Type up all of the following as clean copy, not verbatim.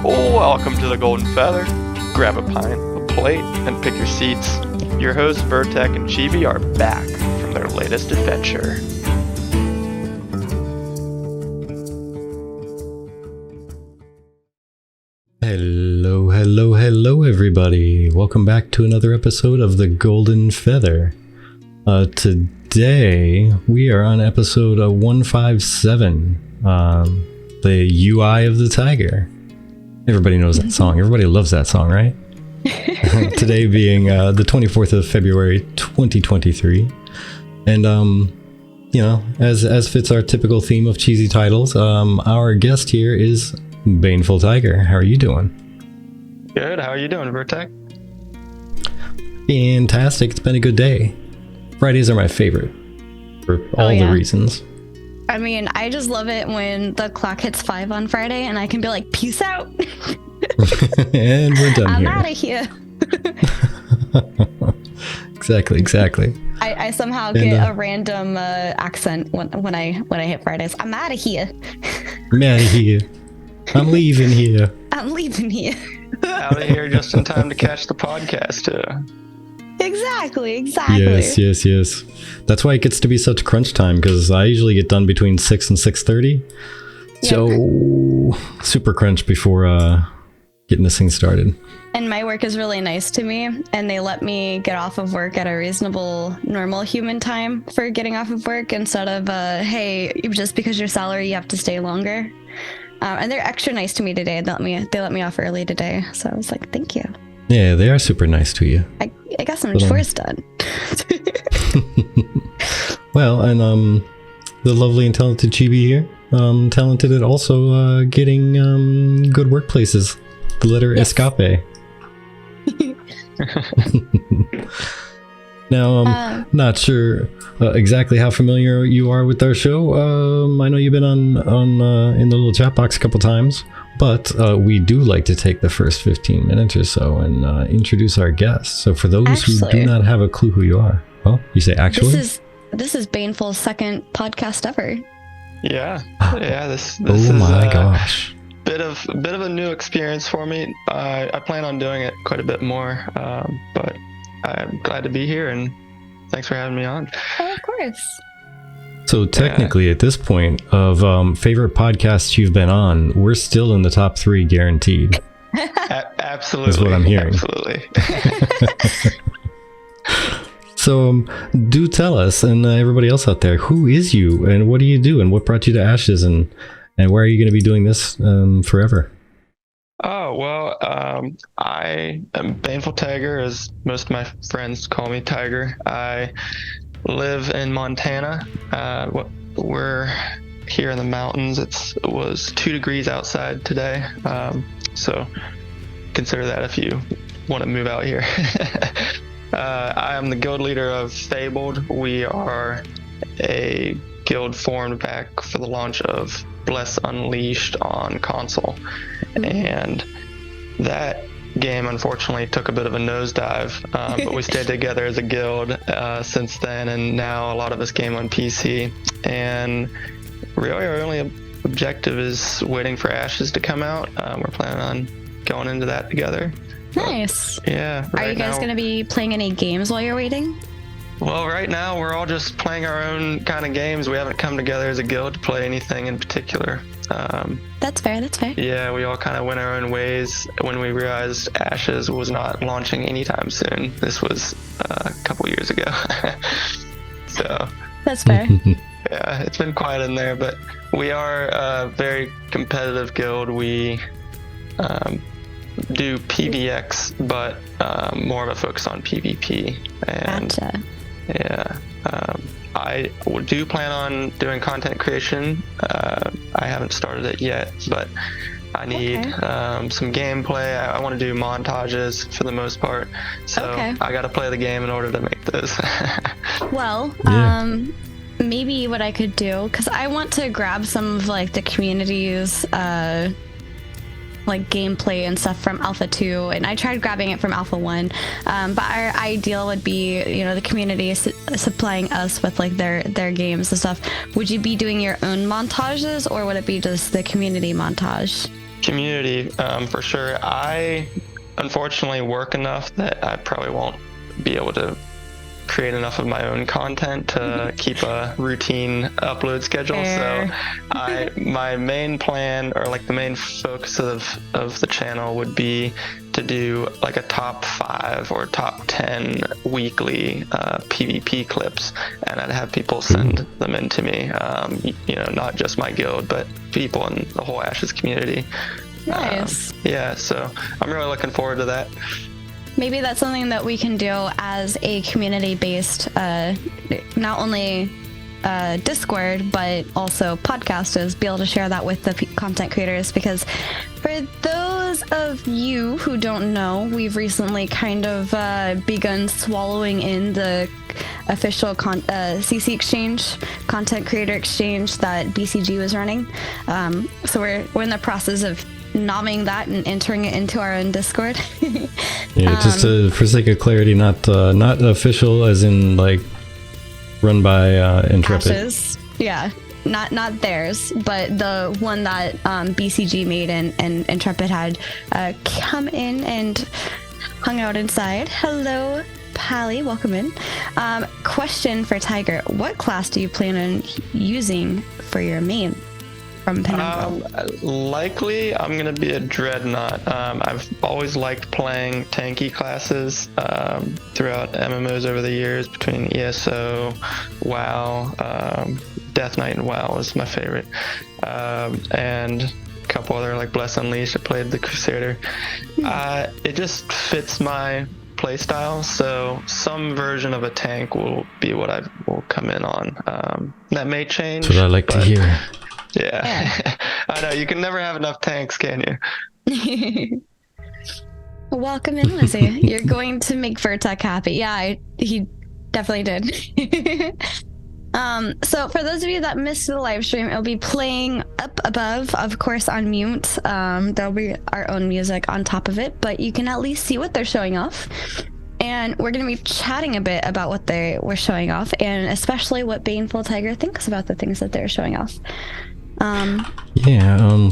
Welcome to the Golden Feather. Grab a pint, a plate, and pick your seats. Your hosts, Vertek and Chibi, are back from their latest adventure. Hello, everybody. Welcome back to another episode of the Golden Feather. Today, we are on episode 157, the UI of the Tiger. Everybody knows that song. Everybody loves that song, right? Today being the 24th of February, 2023. And, you know, as fits our typical theme of cheesy titles, our guest here is Baneful Tiger. How are you doing? Good. How are you doing, Vertek? Fantastic. It's been a good day. Fridays are my favorite for all the reasons. I mean, I just love it when the clock hits 5 on Friday and I can be like, peace out. And we're done. I'm out of here. Exactly. I somehow get a random accent when I hit Fridays. I'm out of here. I'm out of here. I'm leaving here. I'm leaving here. Out of here just in time to catch the podcast, too. Exactly. Yes. That's why it gets to be such crunch time, because I usually get done between 6 and 6:30. So super crunch before getting this thing started. And my work is really nice to me, and they let me get off of work at a reasonable, normal human time for getting off of work instead of, hey, just because your salary, you have to stay longer. And they're extra nice to me today. They let me off early today, so I was like, thank you. Yeah, they are super nice to you. I got some chores done. Well, and the lovely and talented Chibi here, talented at also getting good workplaces. The letter Escape. Now, not sure exactly how familiar you are with our show. I know you've been on in the little chat box a couple times, but we do like to take the first 15 minutes or so and introduce our guests. So for those who do not have a clue who you are, well, you say actually? This is Baneful's second podcast ever. Yeah. This oh my gosh. Bit of a new experience for me. I plan on doing it quite a bit more, but I'm glad to be here, and thanks for having me on. Oh, of course. So technically, at this point of favorite podcasts you've been on, we're still in the top 3 guaranteed. Absolutely. Is what I'm hearing. Absolutely. So do tell us, and everybody else out there, who is you, and what do you do, and what brought you to Ashes, and where are you going to be doing this forever? Oh, well, I am Baneful Tiger, as most of my friends call me Tiger. I live in Montana. We're here in the mountains. It was 2 degrees outside today, so consider that if you want to move out here. I am the guild leader of Fabled. We are a guild formed back for the launch of Bless Unleashed on console, and that game unfortunately took a bit of a nosedive, but we stayed together as a guild since then, and now a lot of us game on PC, and really our only objective is waiting for Ashes to come out. We're planning on going into that together. Nice. Yeah. Are you guys going to be playing any games while you're waiting? Well, right now we're all just playing our own kind of games. We haven't come together as a guild to play anything in particular. That's fair. Yeah, we all kind of went our own ways when we realized Ashes was not launching anytime soon. This was a couple years ago. So that's fair. Yeah, it's been quiet in there, but we are a very competitive guild. We do PvX, but more of a focus on PvP. And gotcha. Yeah, I do plan on doing content creation. I haven't started it yet, but I need some gameplay. I want to do montages for the most part, so I got to play the game in order to make those. Well, maybe what I could do, because I want to grab some of like the community's like gameplay and stuff from Alpha 2, and I tried grabbing it from Alpha 1, but our ideal would be, you know, the community supplying us with like their games and stuff. Would you be doing your own montages, or would it be just the community montage? Community, for sure. I unfortunately work enough that I probably won't be able to create enough of my own content to keep a routine upload schedule. Fair. So my main plan, or like the main focus of the channel, would be to do like a top 5 or top 10 weekly PvP clips, and I'd have people send them in to me. You know, not just my guild, but people in the whole Ashes community. Nice. Yeah, so I'm really looking forward to that. Maybe that's something that we can do as a community-based, not only Discord, but also podcast, is be able to share that with the content creators. Because for those of you who don't know, we've recently kind of begun swallowing in the official CC exchange, content creator exchange, that BCG was running. So we're in the process of nomming that and entering it into our own Discord. Yeah, just for sake of clarity, not official as in like run by Intrepid. Ashes. Yeah, not theirs, but the one that BCG made and Intrepid had come in and hung out inside. Hello, Pally, welcome in. Question for Tiger: what class do you plan on using for your main? Likely I'm gonna be a dreadnought. I've always liked playing tanky classes throughout MMOs over the years, between ESO, WoW, Death Knight and WoW is my favorite, and a couple other like Bless Unleashed. I played the Crusader. It just fits my playstyle, so some version of a tank will be what I will come in on. That may change. That's what I like to hear. Yeah. I know, you can never have enough tanks, can you? Welcome in, Lizzie. You're going to make Vertec happy. Yeah, he definitely did. So for those of you that missed the live stream, it'll be playing up above, of course, on mute. There'll be our own music on top of it, but you can at least see what they're showing off. And we're going to be chatting a bit about what they were showing off, and especially what Baneful Tiger thinks about the things that they're showing off.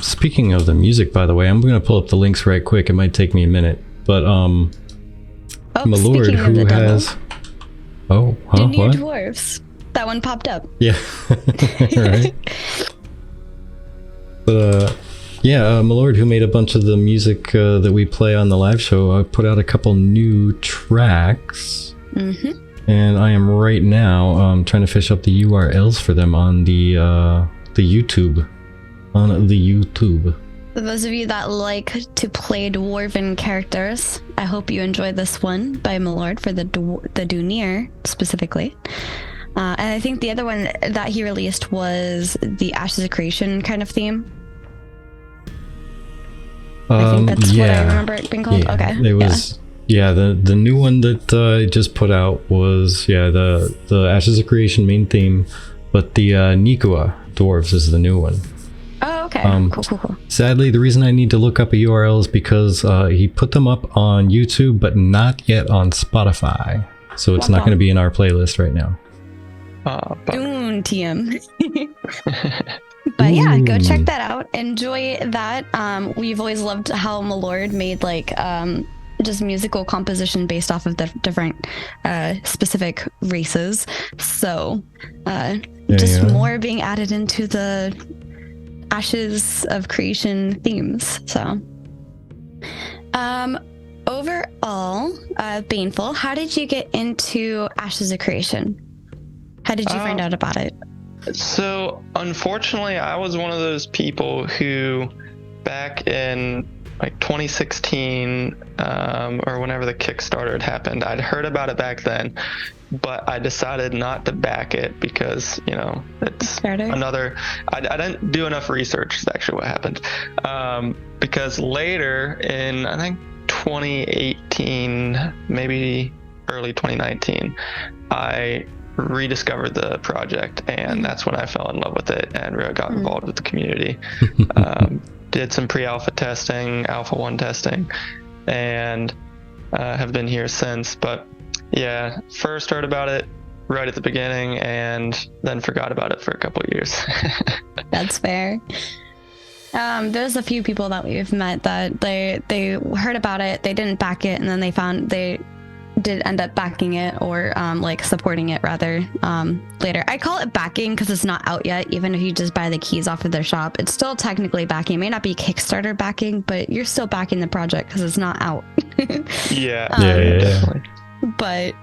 Speaking of the music, by the way, I'm going to pull up the links right quick. It might take me a minute, but my lord, who has New what? Dwarves. That one popped up. Yeah. Right. But my lord, who made a bunch of the music that we play on the live show, put out a couple new tracks. And I am right now trying to fish up the URLs for them on the YouTube. For those of you that like to play dwarven characters, I hope you enjoyed this one by Milord for the Dunir specifically. And I think the other one that he released was the Ashes of Creation kind of theme. I think that's what I remember it being called. Yeah, okay. It was the new one that I just put out was the Ashes of Creation main theme, but the Nikua Dwarves is the new one. Oh, okay. Cool. Sadly, the reason I need to look up a URL is because he put them up on YouTube, but not yet on Spotify. So it's not going to be in our playlist right now. Dune TM. But yeah, go check that out. Enjoy that. We've always loved how Milord made like just musical composition based off of the different specific races. So more being added into the Ashes of Creation themes. So overall, Baneful, how did you get into Ashes of Creation? How did you find out about it? So unfortunately, I was one of those people who back in like 2016 or whenever the Kickstarter had happened, I'd heard about it back then, but I decided not to back it because, you know, it's another, I didn't do enough research is actually what happened. Because later in, I think 2018, maybe early 2019, I rediscovered the project, and that's when I fell in love with it and really got involved with the community. did some pre-alpha testing, alpha 1 testing, and have been here since. But yeah, first heard about it right at the beginning and then forgot about it for a couple of years. That's fair. There's a few people that we've met that they heard about it, they didn't back it, and then they did end up backing it, or like supporting it rather, later. I call it backing because it's not out yet. Even if you just buy the keys off of their shop, it's still technically backing. It may not be Kickstarter backing, but you're still backing the project because it's not out. Yeah, definitely. But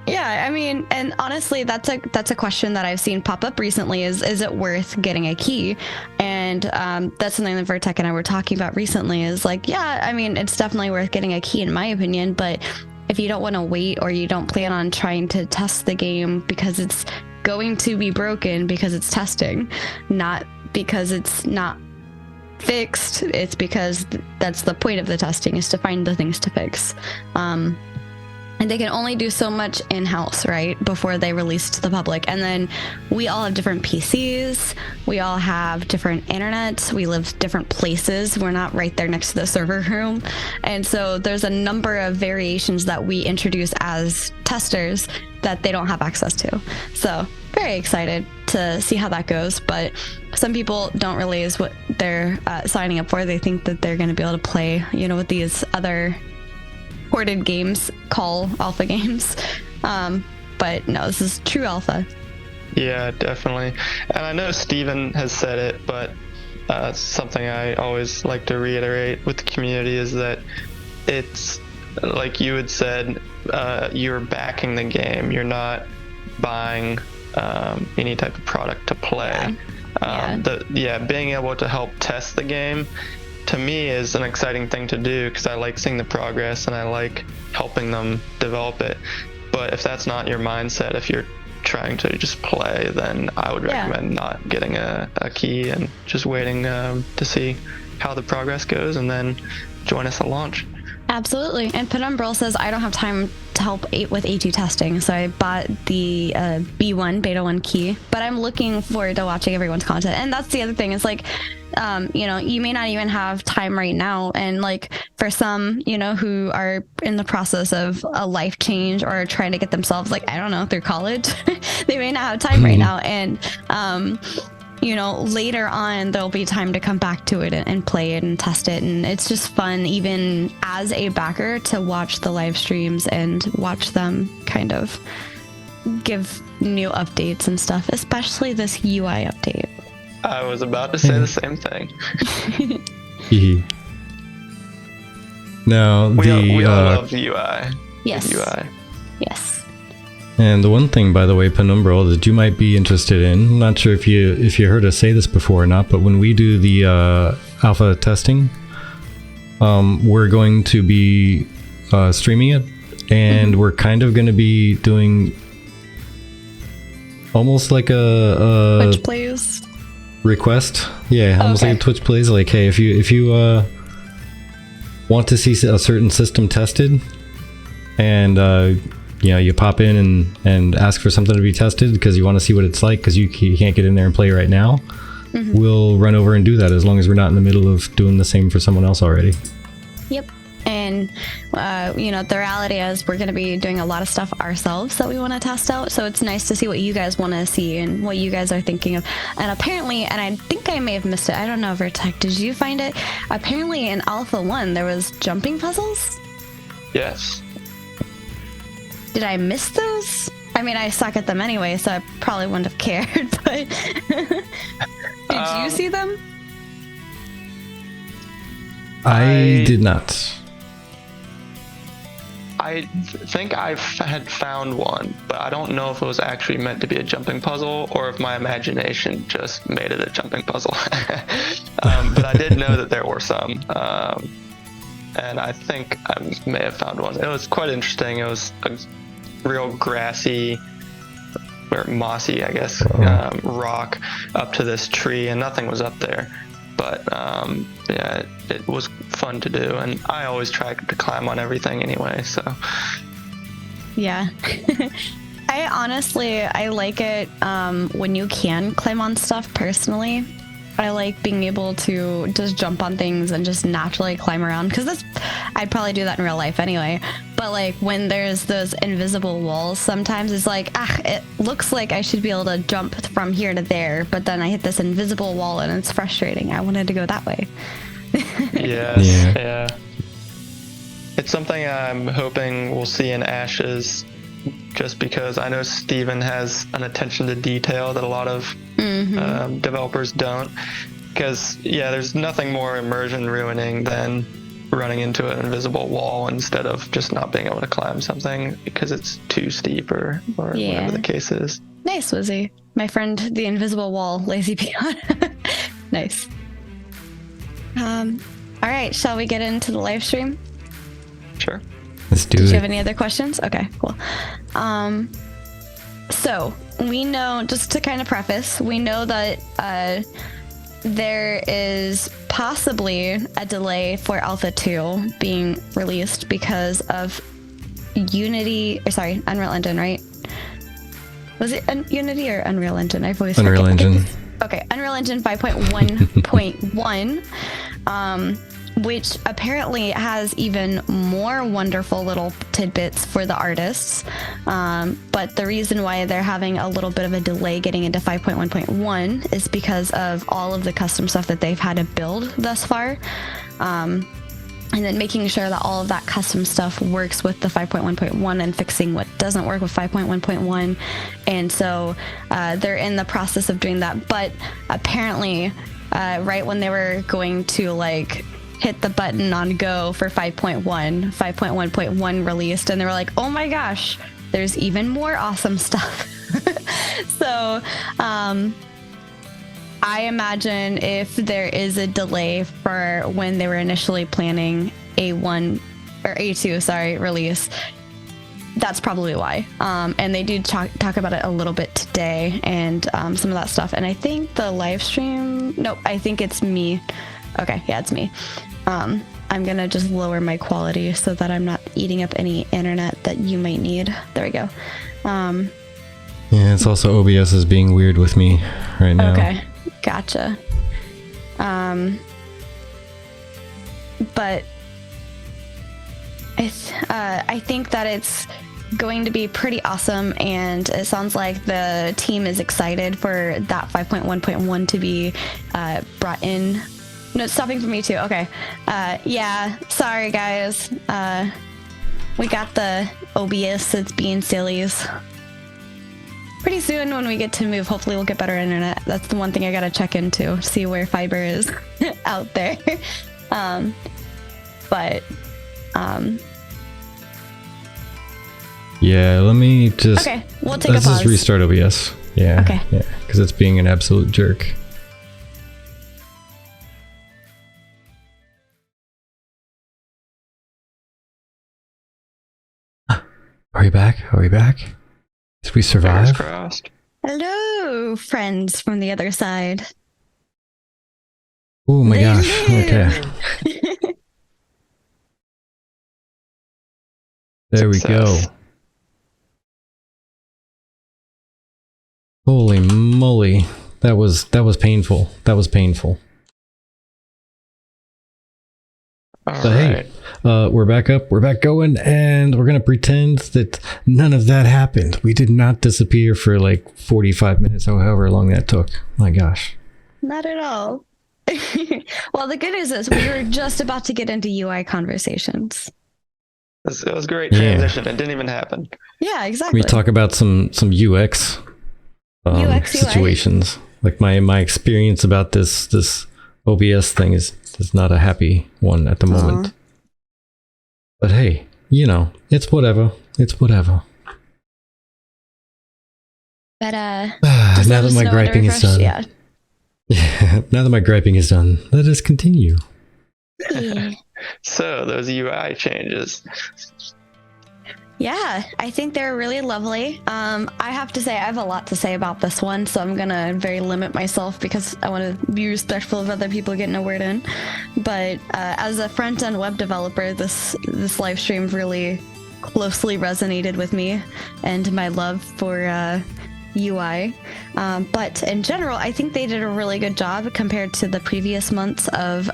yeah, I mean, and honestly, that's a question that I've seen pop up recently is it worth getting a key? And that's something that Vertec and I were talking about recently is like, yeah, I mean, it's definitely worth getting a key in my opinion, but if you don't want to wait, or you don't plan on trying to test the game because it's going to be broken because it's testing, not because it's not fixed, it's because that's the point of the testing, is to find the things to fix. And they can only do so much in-house, right, before they release to the public. And then we all have different PCs. We all have different internets. We live different places. We're not right there next to the server room. And so there's a number of variations that we introduce as testers that they don't have access to. So very excited to see how that goes. But some people don't realize what they're signing up for. They think that they're going to be able to play, with these other ported games, call alpha games, but no, this is true alpha. Yeah, definitely. And I know Steven has said it, but something I always like to reiterate with the community is that it's like you had said, you're backing the game, you're not buying any type of product to play. Being able to help test the game to me is an exciting thing to do because I like seeing the progress and I like helping them develop it. But if that's not your mindset, if you're trying to just play, then I would recommend not getting a key and just waiting to see how the progress goes and then join us at launch. Absolutely. And Penumbral says, I don't have time to help with A2 testing, so I bought the B1 Beta 1 key, but I'm looking forward to watching everyone's content. And that's the other thing. It's like, you may not even have time right now. And like for some, who are in the process of a life change or trying to get themselves, like, I don't know, through college, they may not have time right now. And, later on, there'll be time to come back to it and play it and test it. And it's just fun, even as a backer, to watch the live streams and watch them kind of give new updates and stuff, especially this UI update. I was about to say the same thing. Now, we all love the UI. Yes. The UI. Yes. And the one thing, by the way, Penumbral, that you might be interested in, I'm not sure if you heard us say this before or not, but when we do the alpha testing, we're going to be streaming it, and we're kind of going to be doing almost like a Twitch plays request. Yeah, almost like a Twitch plays. Like, hey, if you want to see a certain system tested, and you pop in and ask for something to be tested because you want to see what it's like because you can't get in there and play right now, we'll run over and do that as long as we're not in the middle of doing the same for someone else already. Yep. And, the reality is we're going to be doing a lot of stuff ourselves that we want to test out. So it's nice to see what you guys want to see and what you guys are thinking of. And apparently, and I think I may have missed it, I don't know, Vertec, did you find it? Apparently in Alpha 1, there was jumping puzzles? Yes. Did I miss those? I mean, I suck at them anyway, so I probably wouldn't have cared, but did you see them? I did not. I think I had found one, but I don't know if it was actually meant to be a jumping puzzle or if my imagination just made it a jumping puzzle. But I did know that there were some. And I think I may have found one. It was quite interesting. It was a real grassy or mossy, I guess, rock up to this tree, and nothing was up there. But it was fun to do, and I always try to climb on everything anyway. So yeah. I honestly like it when you can climb on stuff personally. I like being able to just jump on things and just naturally climb around, because I'd probably do that in real life anyway. But like when there's those invisible walls, sometimes it's like, it looks like I should be able to jump from here to there, but then I hit this invisible wall and it's frustrating. I wanted to go that way. Yeah. It's something I'm hoping we'll see in Ashes, just because I know Steven has an attention to detail that a lot of developers don't. Because, there's nothing more immersion ruining than running into an invisible wall instead of just not being able to climb something because it's too steep or whatever the case is. Nice, Wizzy. My friend, the invisible wall, lazy peon. Nice. All right, shall we get into the live stream? Sure. Let's do it. Do you have any other questions? Okay, cool. So we know, just to kind of preface, we know that there is possibly a delay for Alpha 2 being released because of Unreal Engine, right? Was it Unity or Unreal Engine? I've always Unreal Engine. Okay, Unreal Engine 5.1.1, which apparently has even more wonderful little tidbits for the artists. But the reason why they're having a little bit of a delay getting into 5.1.1 is because of all of the custom stuff that they've had to build thus far. And then making sure that all of that custom stuff works with the 5.1.1 and fixing what doesn't work with 5.1.1. And so they're in the process of doing that. But apparently, right when they were going to hit the button on go for 5.1.1 released, and they were like, oh my gosh, there's even more awesome stuff. So I imagine if there is a delay for when they were initially planning A1 or A2, release, that's probably why. And they do talk about it a little bit today and some of that stuff. And I think the live stream, no, I think it's me. Okay, yeah, it's me. I'm gonna just lower my quality so that I'm not eating up any internet that you might need. There we go. Yeah, it's also OBS is being weird with me right now. Okay, gotcha. But I think that it's going to be pretty awesome, and it sounds like the team is excited for that 5.1.1 to be brought in. No, it's stopping for me too. Okay. Yeah, sorry guys. We got the OBS that's being sillies. Pretty soon when we get to move, hopefully we'll get better internet. That's the one thing I gotta check into, see where fiber is out there. Yeah, let me just... Okay, we'll take a let's pause. just restart OBS. Yeah. Okay. Yeah, because it's being an absolute jerk. Are we back? Are we back? Did we survive? Fingers crossed. Hello, friends from the other side. Oh my gosh. Okay. There we go. Success. Holy moly. That was painful. That was painful. All So right. hey, we're back up, we're back going, and we're gonna pretend that none of that happened. We did not disappear for like 45 minutes or however long that took. My gosh. Not at all. Well, the good news is we were just about to get into UI conversations. It was a great Yeah. transition. It didn't even happen. Yeah, exactly. We talk about some UX, UX, UI. situations. Like my experience about this OBS thing is not a happy one at the moment. But hey, it's whatever. It's whatever. But Now just let that us my know when to griping is refresh. done. Yeah. Yeah, now that my griping is done, let us continue. So those UI changes. Yeah, I think they're really lovely. I have to say, I have a lot to say about this one, so I'm gonna very limit myself because I want to be respectful of other people getting a word in. But as a front-end web developer, this live stream really closely resonated with me and my love for UI. But in general, I think they did a really good job compared to the previous months of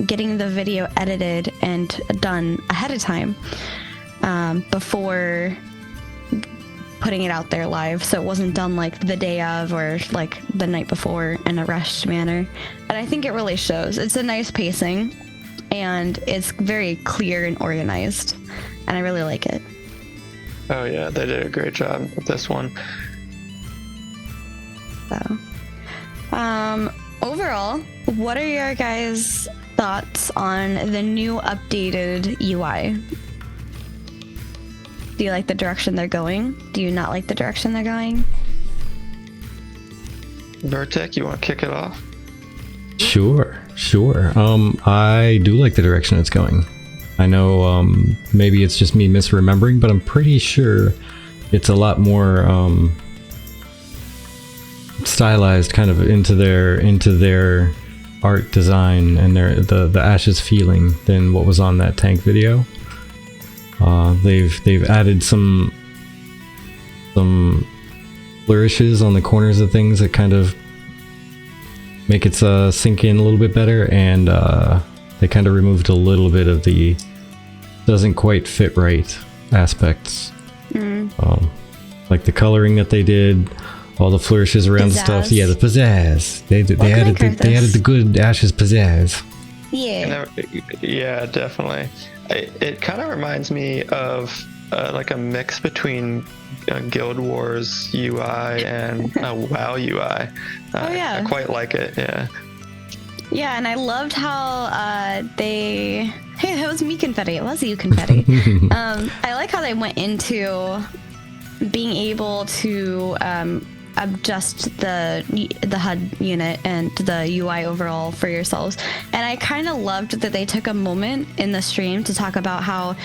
getting the video edited and done ahead of time before putting it out there live, so it wasn't done like the day of or like the night before in a rushed manner. And I think it really shows. It's a nice pacing and it's very clear and organized, and I really like it. Oh yeah, they did a great job with this one. So overall, what are your guys' thoughts on the new updated UI? Do you like the direction they're going? Do you not like the direction they're going? Vertek, you want to kick it off? Sure. I do like the direction it's going. I know maybe it's just me misremembering, but I'm pretty sure it's a lot more stylized, kind of into their art design and the Ashes feeling than what was on that tank video. They've added some flourishes on the corners of things that kind of make it sink in a little bit better, and they kind of removed a little bit of the doesn't quite fit right aspects. Like the coloring that they did, all the flourishes around the stuff. Yeah, the pizzazz. They added the good Ashes pizzazz. Yeah. Yeah, definitely. It kind of reminds me of like a mix between Guild Wars UI and WoW UI. I quite like it. Yeah. Yeah, and I loved how hey, that was me confetti. It was you confetti. I like how they went into being able to adjust the HUD unit and the UI overall for yourselves. And I kind of loved that they took a moment in the stream to talk about how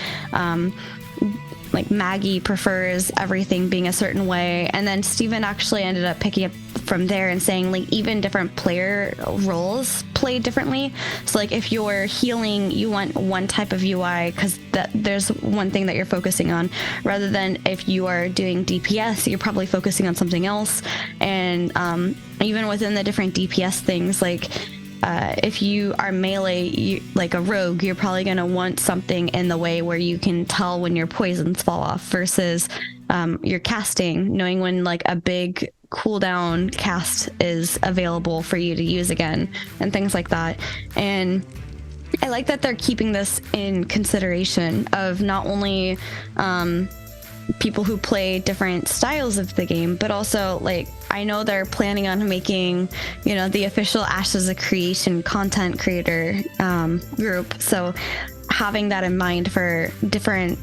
like Maggie prefers everything being a certain way, and then Steven actually ended up picking up from there and saying like even different player roles play differently. So like if you're healing, you want one type of UI because there's one thing that you're focusing on, rather than if you are doing DPS, you're probably focusing on something else. And even within the different DPS things, like if you are melee, like a rogue, you're probably going to want something in the way where you can tell when your poisons fall off, versus your casting, knowing when like a big cooldown cast is available for you to use again, and things like that. And I like that they're keeping this in consideration of not only people who play different styles of the game, but also like I know they're planning on making, you know, the official Ashes of Creation content creator group. So having that in mind for different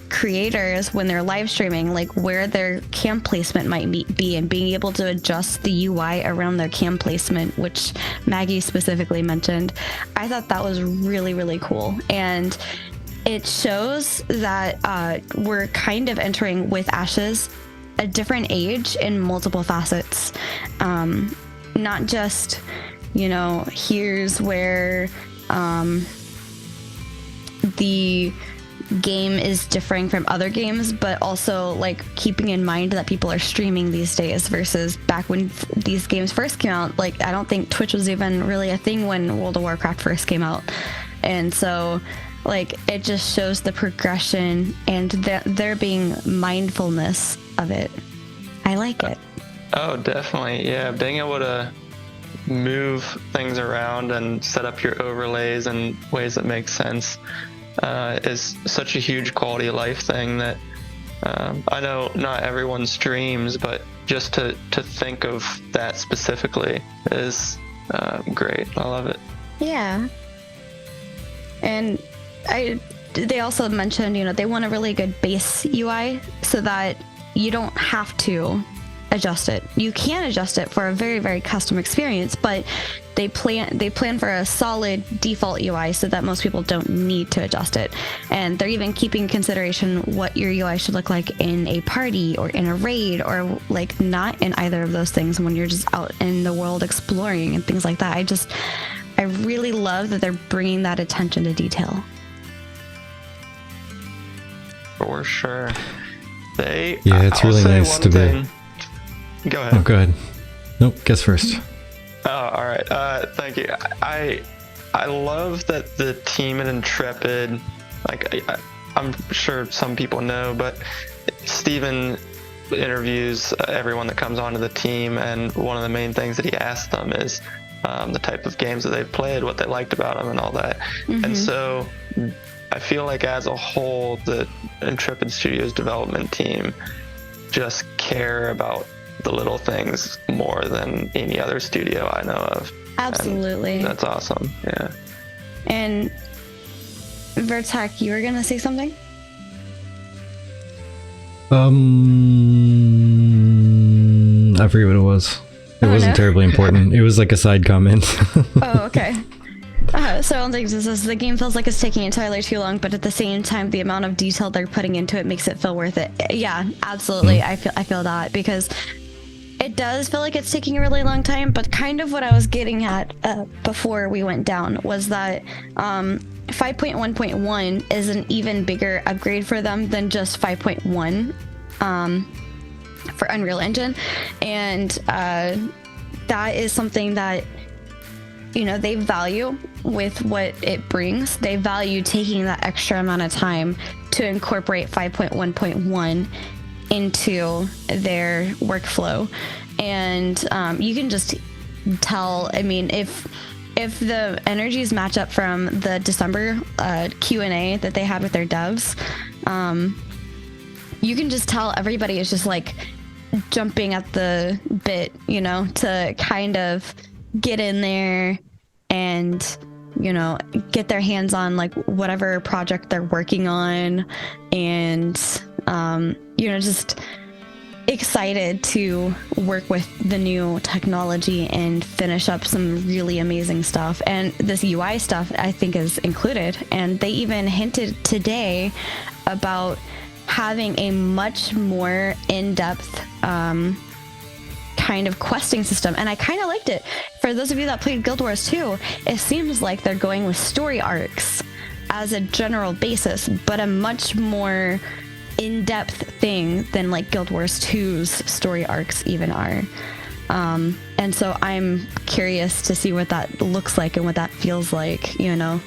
creators when they're live streaming, like where their cam placement might be, and being able to adjust the UI around their cam placement, which Maggie specifically mentioned. I thought that was really, really cool. And it shows that we're kind of entering with Ashes a different age in multiple facets. Not just, you know, here's where the game is differing from other games, but also like keeping in mind that people are streaming these days versus back when these games first came out. Like I don't think Twitch was even really a thing when World of Warcraft first came out. And so like it just shows the progression and there being mindfulness of it. I like it. Oh, definitely. Yeah, being able to move things around and set up your overlays in ways that make sense is such a huge quality of life thing that I know not everyone streams, but just to think of that specifically is great. I love it. Yeah. And they also mentioned, you know, they want a really good base UI so that you don't have to adjust it. You can adjust it for a very, very custom experience, but they plan for a solid default UI so that most people don't need to adjust it. And they're even keeping in consideration what your UI should look like in a party or in a raid, or like not in either of those things when you're just out in the world exploring and things like that. I really love that they're bringing that attention to detail. For sure. It's really nice to be. Go ahead. Oh, go ahead. Nope, guess first. Oh, all right. Thank you. I love that the team at Intrepid, like I'm sure some people know, but Steven interviews everyone that comes onto the team, and one of the main things that he asks them is the type of games that they've played, what they liked about them, and all that. And so I feel like as a whole, the Intrepid Studios development team just care about the little things more than any other studio I know of. Absolutely. And that's awesome. Yeah. And Vertek, you were gonna say something? I forget what it was. It wasn't terribly important. It was like a side comment. Oh, okay. So I don't think this is, the game feels like it's taking entirely too long, but at the same time, the amount of detail they're putting into it makes it feel worth it. Yeah, absolutely. I feel that, because it does feel like it's taking a really long time, but kind of what I was getting at before we went down was that 5.1.1 is an even bigger upgrade for them than just 5.1 for Unreal Engine, and that is something that, you know, they value with what it brings. They value taking that extra amount of time to incorporate 5.1.1 into their workflow. And you can just tell, I mean, if the energies match up from the December Q&A that they had with their devs, you can just tell everybody is just like jumping at the bit, you know, to kind of get in there and, you know, get their hands on like whatever project they're working on, and you know, just excited to work with the new technology and finish up some really amazing stuff. And this UI stuff I think is included, and they even hinted today about having a much more in-depth kind of questing system, and I kind of liked it. For those of you that played Guild Wars 2, it seems like they're going with story arcs as a general basis, but a much more in-depth thing than like Guild Wars 2's story arcs even are. And so I'm curious to see what that looks like and what that feels like, you know.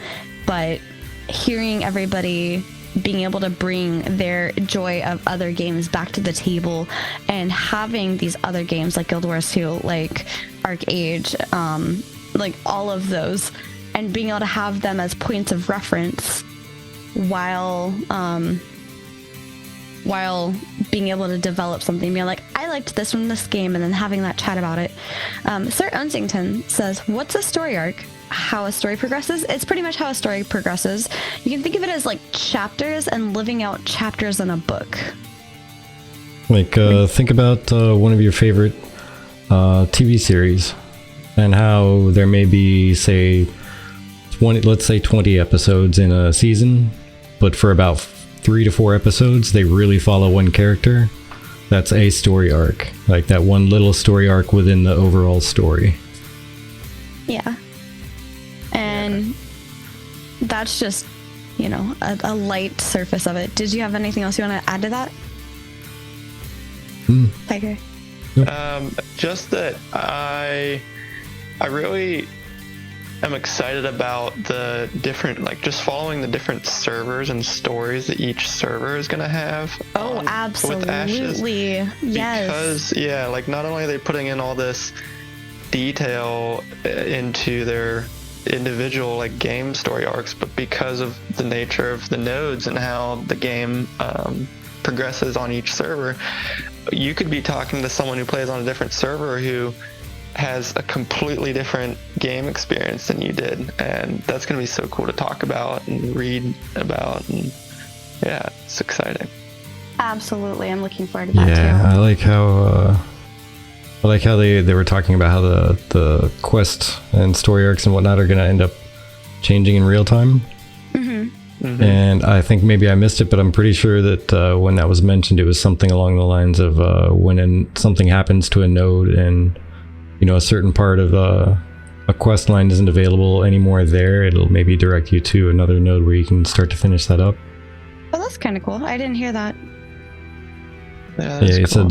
But hearing everybody being able to bring their joy of other games back to the table, and having these other games like Guild Wars 2, like Arc Age, like all of those, and being able to have them as points of reference while being able to develop something, being like, I liked this from this game, and then having that chat about it. Sir Unsington says, what's a story arc? How a story progresses? It's pretty much how a story progresses. You can think of it as like chapters and living out chapters in a book. Like, think about one of your favorite TV series, and how there may be, say, 20 episodes in a season, but for about 3 to 4 episodes, they really follow one character. That's a story arc. Like that one little story arc within the overall story. Yeah. And that's just, you know, a light surface of it. Did you have anything else you want to add to that? Tiger? Just that I really am excited about the different, like, just following the different servers and stories that each server is going to have. Oh, absolutely. With Ashes. Yes. Because, yeah, like, not only are they putting in all this detail into their individual, like, game story arcs, but because of the nature of the nodes and how the game progresses on each server, you could be talking to someone who plays on a different server who has a completely different game experience than you did, and that's going to be so cool to talk about and read about, and yeah, it's exciting. Absolutely, I'm looking forward to that too. Yeah, I like how they were talking about how the quest and story arcs and whatnot are going to end up changing in real time. Mm-hmm. And I think maybe I missed it, but I'm pretty sure that when that was mentioned, it was something along the lines of when something happens to a node and, you know, a certain part of a quest line isn't available anymore there, it'll maybe direct you to another node where you can start to finish that up. Oh, that's kind of cool. I didn't hear that. Yeah, He said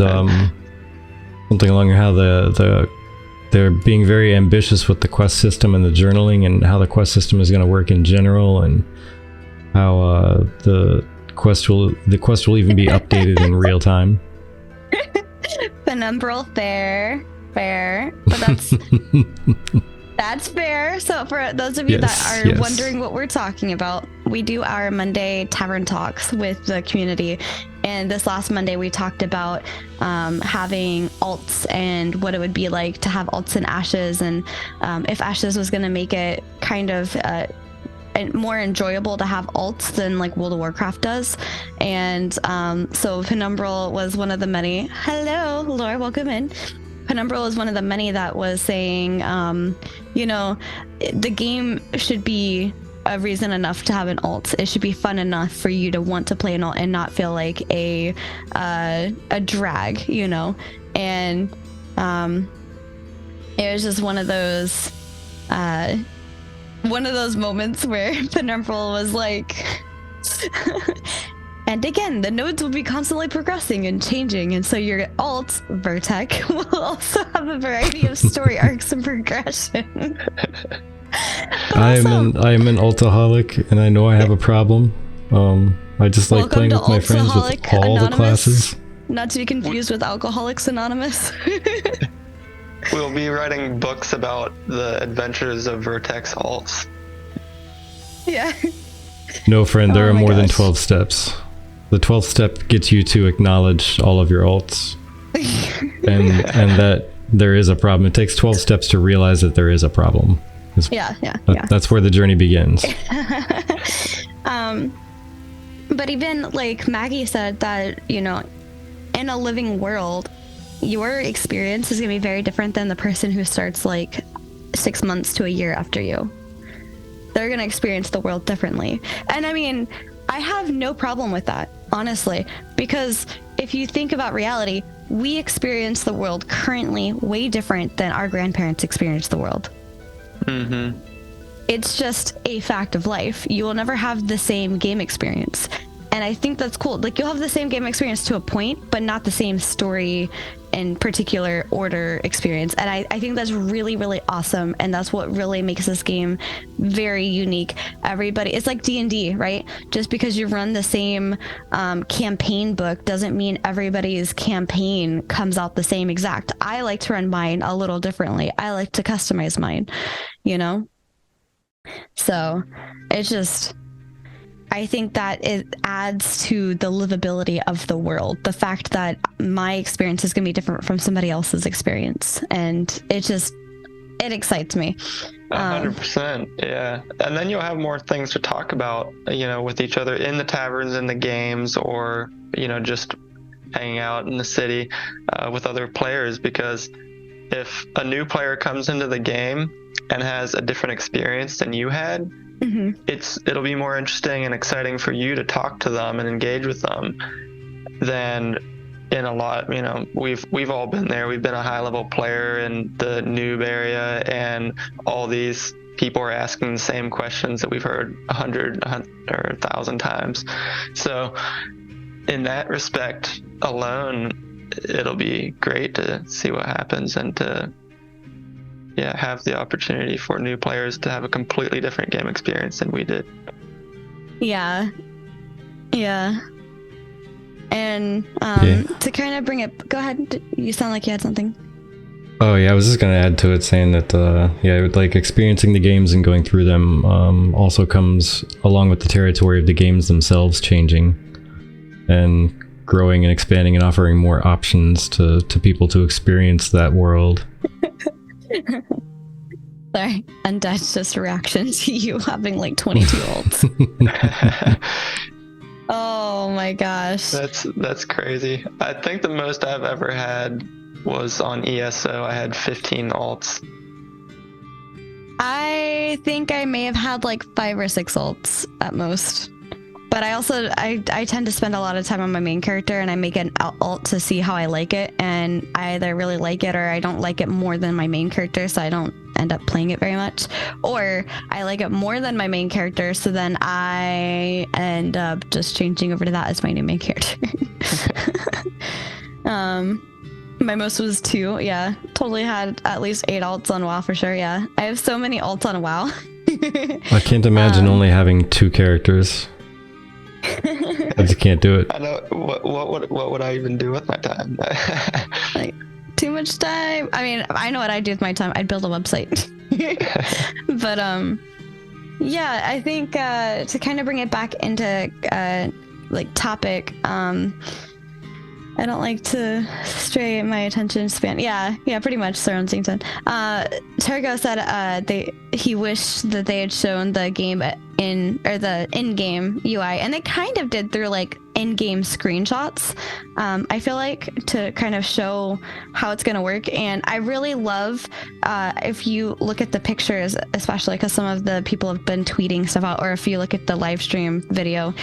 something along how they're being very ambitious with the quest system and the journaling and how the quest system is going to work in general, and how the quest will even be updated in real time. Penumbral, fair, but that's fair. So for those of you that are wondering what we're talking about, we do our Monday Tavern talks with the community, and this last Monday we talked about having alts and what it would be like to have alts and ashes, and if ashes was going to make it kind of more enjoyable to have alts than like World of Warcraft does. And so Penumbral was one of the many. Hello, Laura, welcome in. Penumbral is one of the many that was saying, the game should be a reason enough to have an alt. It should be fun enough for you to want to play an alt and not feel like a drag, And it was just one of those moments where Penumbral was like, and again, the nodes will be constantly progressing and changing, and so your alt, Vertec, will also have a variety of story arcs and progression. I am an altaholic, and I know I have a problem. I just like playing with my friends with all Anonymous, the classes. Not to be confused with Alcoholics Anonymous. We'll be writing books about the adventures of Vertex alts. Yeah. No, friend, there are more than gosh. 12 steps. The 12th step gets you to acknowledge all of your alts. and that there is a problem. It takes 12 steps to realize that there is a problem. Yeah. That's where the journey begins. But even like Maggie said that, in a living world, your experience is going to be very different than the person who starts like 6 months to a year after you. They're going to experience the world differently. And I mean, I have no problem with that, honestly, because if you think about reality, we experience the world currently way different than our grandparents experienced the world. Mm-hmm. It's just a fact of life. You will never have the same game experience. And I think that's cool. Like, you'll have the same game experience to a point, but not the same story and particular order experience. And I think that's really, really awesome. And that's what really makes this game very unique. Everybody, it's like D&D, right? Just because you run the same campaign book doesn't mean everybody's campaign comes out the same exact. I like to run mine a little differently. I like to customize mine, So it's just... I think that it adds to the livability of the world. The fact that my experience is going to be different from somebody else's experience. And it excites me. 100%. Yeah. And then you'll have more things to talk about, with each other in the taverns, in the games, or, just hanging out in the city with other players. Because if a new player comes into the game and has a different experience than you had, mm-hmm. It'll be more interesting and exciting for you to talk to them and engage with them than in a lot. We've all been there. We've been a high level player in the noob area, and all these people are asking the same questions that we've heard 100 or 1,000 times. So in that respect alone, it'll be great to see what happens and to have the opportunity for new players to have a completely different game experience than we did. Yeah. And to kind of bring it, go ahead. You sound like you had something. Oh yeah, I was just going to add to it, saying that like experiencing the games and going through them also comes along with the territory of the games themselves changing and growing and expanding and offering more options to people to experience that world. Sorry, and that's just a reaction to you having like 22 olds. Oh my gosh. That's crazy. I think the most I've ever had was on ESO. I had 15 alts. I think I may have had like 5 or 6 alts at most. But I tend to spend a lot of time on my main character, and I make an alt to see how I like it, and I either really like it or I don't like it more than my main character, so I don't end up playing it very much. Or I like it more than my main character, so then I end up just changing over to that as my new main character. My most was 2. Yeah, totally had at least 8 alts on WoW for sure. Yeah, I have so many alts on WoW. I can't imagine only having 2 characters. I just can't do it. I know. What would I even do with my time? Like, too much time. I mean, I know what I'd do with my time. I'd build a website. But yeah, I think to kind of bring it back into like topic, I don't like to stray my attention span. Yeah, pretty much. Sir Unsington. Turgo said he wished that they had shown the game the in-game UI, and they kind of did through like in-game screenshots. I feel like to kind of show how it's gonna work, and I really love if you look at the pictures, especially because some of the people have been tweeting stuff out, or if you look at the live stream video,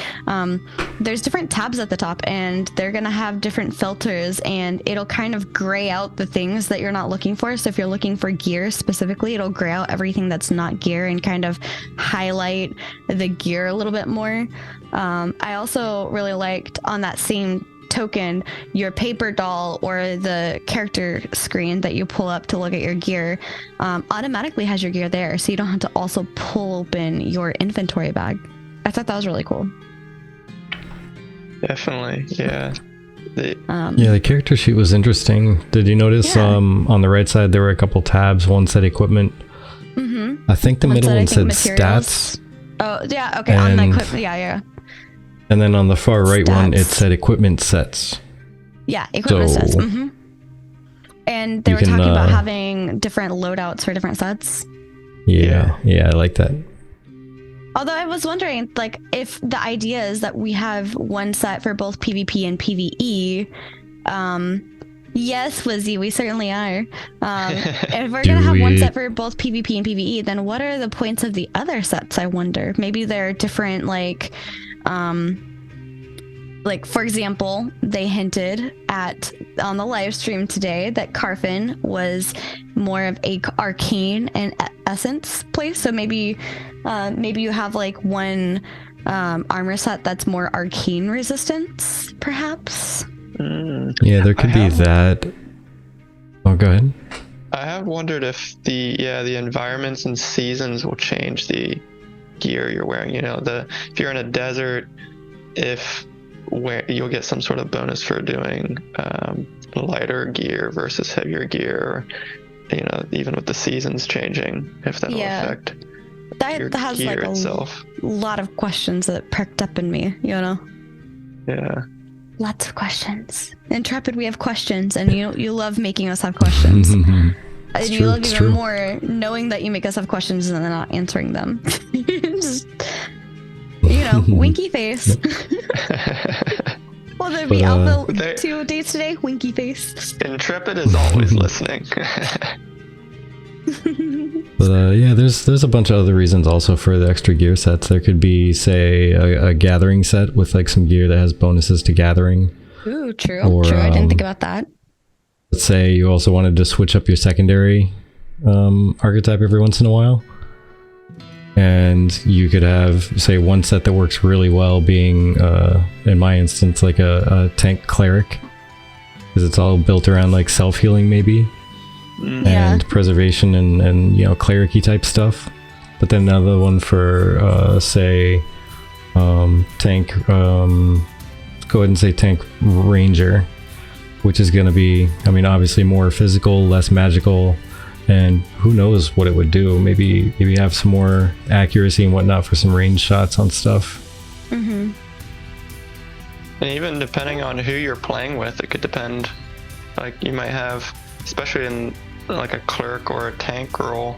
there's different tabs at the top, and they're gonna have different filters, and it'll kind of gray out the things that you're not looking for. So if you're looking for gear specifically, it'll gray out everything that's not gear and kind of highlight the gear a little bit more. I also really liked on that same token, your paper doll or the character screen that you pull up to look at your gear automatically has your gear there, so you don't have to also pull open your inventory bag. I thought that was really cool. Definitely, yeah. The character sheet was interesting. Did you notice on the right side there were a couple tabs? One said equipment. Mm-hmm. I think the middle one said stats. Oh yeah, okay. On the equipment, yeah. And then on the far right one, it said equipment sets. Yeah, equipment sets. Mm-hmm. And they were talking about having different loadouts for different sets. Yeah, I like that. Although I was wondering, like, if the idea is that we have one set for both PvP and PvE, yes, Wizzy, we certainly are. If we're going to have one set for both PvP and PvE, then what are the points of the other sets, I wonder? Maybe they're different, like, for example, they hinted at on the live stream today that Carfin was more of a arcane and essence place. So maybe you have like one armor set that's more arcane resistance, perhaps. Yeah, there could be that. Oh, go ahead. I have wondered if the environments and seasons will change the gear you're wearing. You know, if you're in a desert, you'll get some sort of bonus for doing lighter gear versus heavier gear, or, you know, even with the seasons changing, if that will affect your has gear like itself. A lot of questions that perked up in me, you know. Yeah. Lots of questions. Intrepid, we have questions, and you love making us have questions. And you love even more knowing that you make us have questions and then not answering them. Just, you know, winky face. Will there be Alpha 2 dates today? Winky face. Intrepid is always listening. But yeah, there's a bunch of other reasons also for the extra gear sets. There could be, say, a gathering set with like some gear that has bonuses to gathering. Ooh, true. True. I didn't think about that. Let's say you also wanted to switch up your secondary archetype every once in a while. And you could have, say, one set that works really well being, in my instance, like a tank cleric. Because it's all built around like self-healing maybe. And preservation and you know, cleric-y type stuff. But then another one for, say, tank, let's go ahead and say tank ranger. Which is going to be, I mean, obviously more physical, less magical, and who knows what it would do. Maybe have some more accuracy and whatnot for some range shots on stuff. Mm-hmm. And even depending on who you're playing with, it could depend. Like, you might have, especially in like a cleric or a tank role,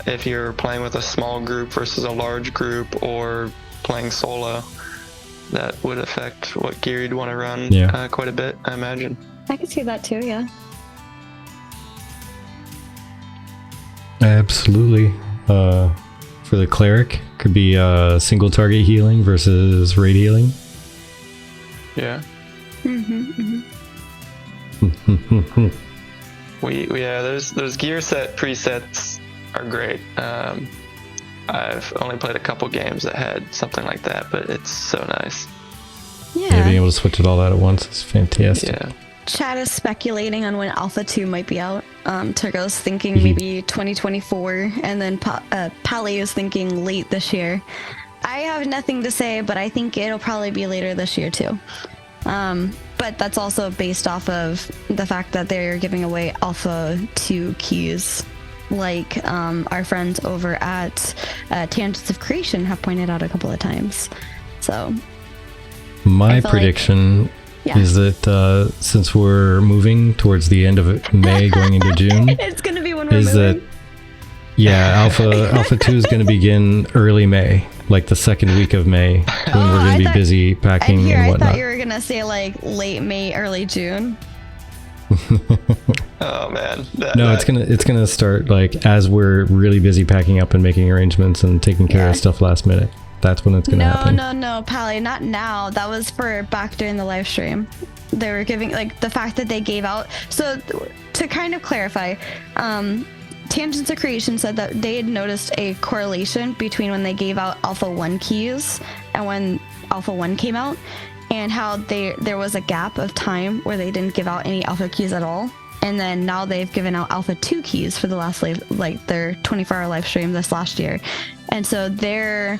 if you're playing with a small group versus a large group, or playing solo, that would affect what gear you'd want to run quite a bit, I imagine. I could see that too, yeah. Absolutely. For the cleric, could be single target healing versus raid healing. Yeah. Those gear set presets are great. I've only played a couple games that had something like that, but it's so nice. Yeah. Being able to switch it all out at once is fantastic. Yeah. chat is speculating on when Alpha 2 might be out. Turgo's thinking maybe 2024, and then Pally is thinking late this year. I have nothing to say, but I think it'll probably be later this year too. But that's also based off of the fact that they're giving away Alpha 2 keys, like our friends over at Tangents of Creation have pointed out a couple of times. So my prediction is that since we're moving towards the end of May, going into June, it's going to be when we're moving. Alpha 2 is going to begin early May, like the second week of May, when we're going to be busy packing and whatnot. I thought you were going to say like late May, early June. Oh man. It's gonna start like as we're really busy packing up and making arrangements and taking care of stuff last minute. That's when it's gonna happen. No, Pally, not now. That was for back during the live stream. They were giving, like, the fact that they gave out. So to kind of clarify, Tangents of Creation said that they had noticed a correlation between when they gave out Alpha 1 keys and when Alpha 1 came out, and how there was a gap of time where they didn't give out any Alpha keys at all. And then now they've given out Alpha 2 keys for the last, like, their 24-hour live stream this last year. And so they're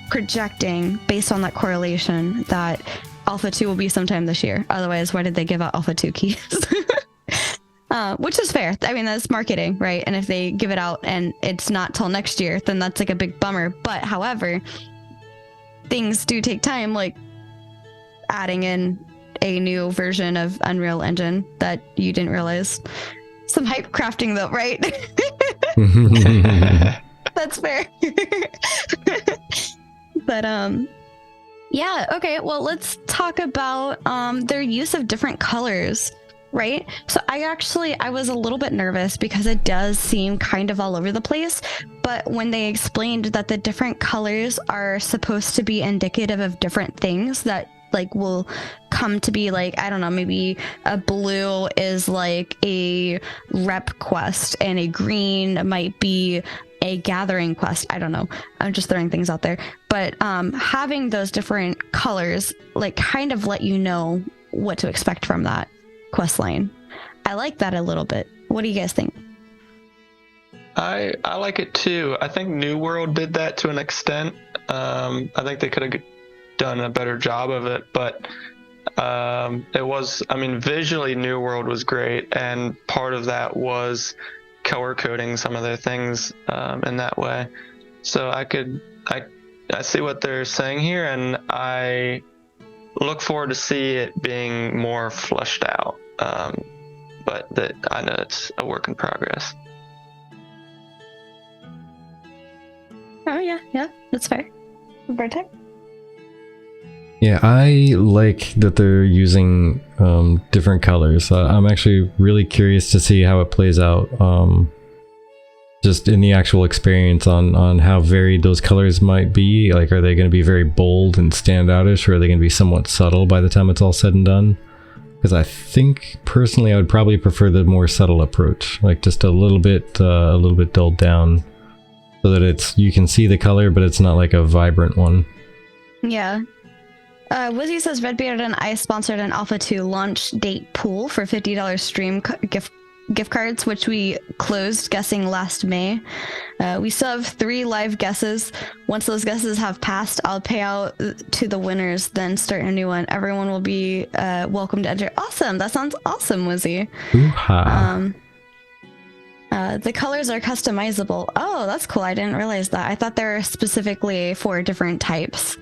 projecting, based on that correlation, that Alpha 2 will be sometime this year. Otherwise, why did they give out Alpha 2 keys? Which is fair. I mean, that's marketing, right? And if they give it out and it's not till next year, then that's like a big bummer. But however, things do take time, like adding in a new version of Unreal Engine that you didn't realize. Some hype crafting though, right? That's fair. But yeah, okay, well, let's talk about their use of different colors, right? So I was a little bit nervous because it does seem kind of all over the place, but when they explained that the different colors are supposed to be indicative of different things that like will come to be, like, I don't know, maybe a blue is like a rep quest and a green might be a gathering quest. I don't know, I'm just throwing things out there, but having those different colors like kind of let you know what to expect from that quest line. I like that a little bit. What do you guys think? I like it too. I think New World did that to an extent. I think they could have done a better job of it, but it was, I mean, visually New World was great, and part of that was color coding some of their things in that way. So I see what they're saying here, and I look forward to see it being more fleshed out. But that I know it's a work in progress. Oh yeah, that's fair. Bartek? Yeah, I like that they're using different colors. I'm actually really curious to see how it plays out, just in the actual experience on how varied those colors might be. Like, are they going to be very bold and standoutish, or are they going to be somewhat subtle by the time it's all said and done? Because I think, personally, I would probably prefer the more subtle approach, like just a little bit dulled down, so that you can see the color, but it's not like a vibrant one. Yeah. Wizzy says Redbeard and I sponsored an Alpha 2 launch date pool for $50 stream gift cards, which we closed guessing last May. We still have 3 live guesses. Once those guesses have passed, I'll pay out to the winners, then start a new one. Everyone will be welcome to enter. Awesome. That sounds awesome, Wizzy. The colors are customizable. Oh, that's cool. I didn't realize that. I thought there were specifically 4 different types.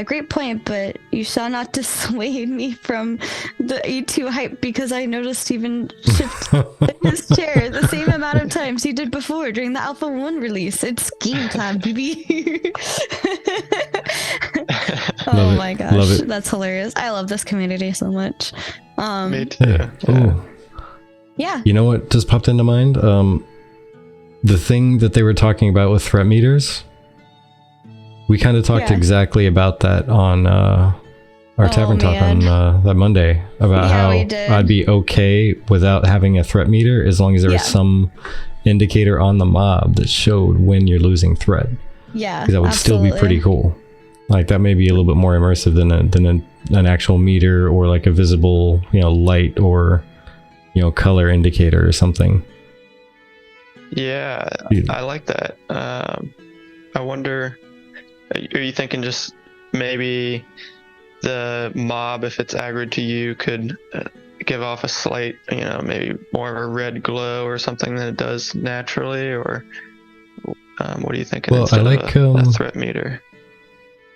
Great point, but you shall not dissuade me from the A2 hype, because I noticed Steven shift his chair the same amount of times he did before during the Alpha 1 release. It's game time, baby. Oh my gosh, that's hilarious. I love this community so much. Me too. Yeah. You know what just popped into mind? The thing that they were talking about with threat meters. We kind of talked exactly about that on our Tavern Talk on that Monday, about how I'd be okay without having a threat meter as long as there was some indicator on the mob that showed when you're losing threat. Yeah, because that would still be pretty cool. Like, that may be a little bit more immersive than an actual meter or like a visible, light or, color indicator or something. Yeah, I like that. I wonder, are you thinking just maybe the mob, if it's aggroed to you, could give off a slight, maybe more of a red glow or something than it does naturally? Or what are you thinking? Well, I like a threat meter.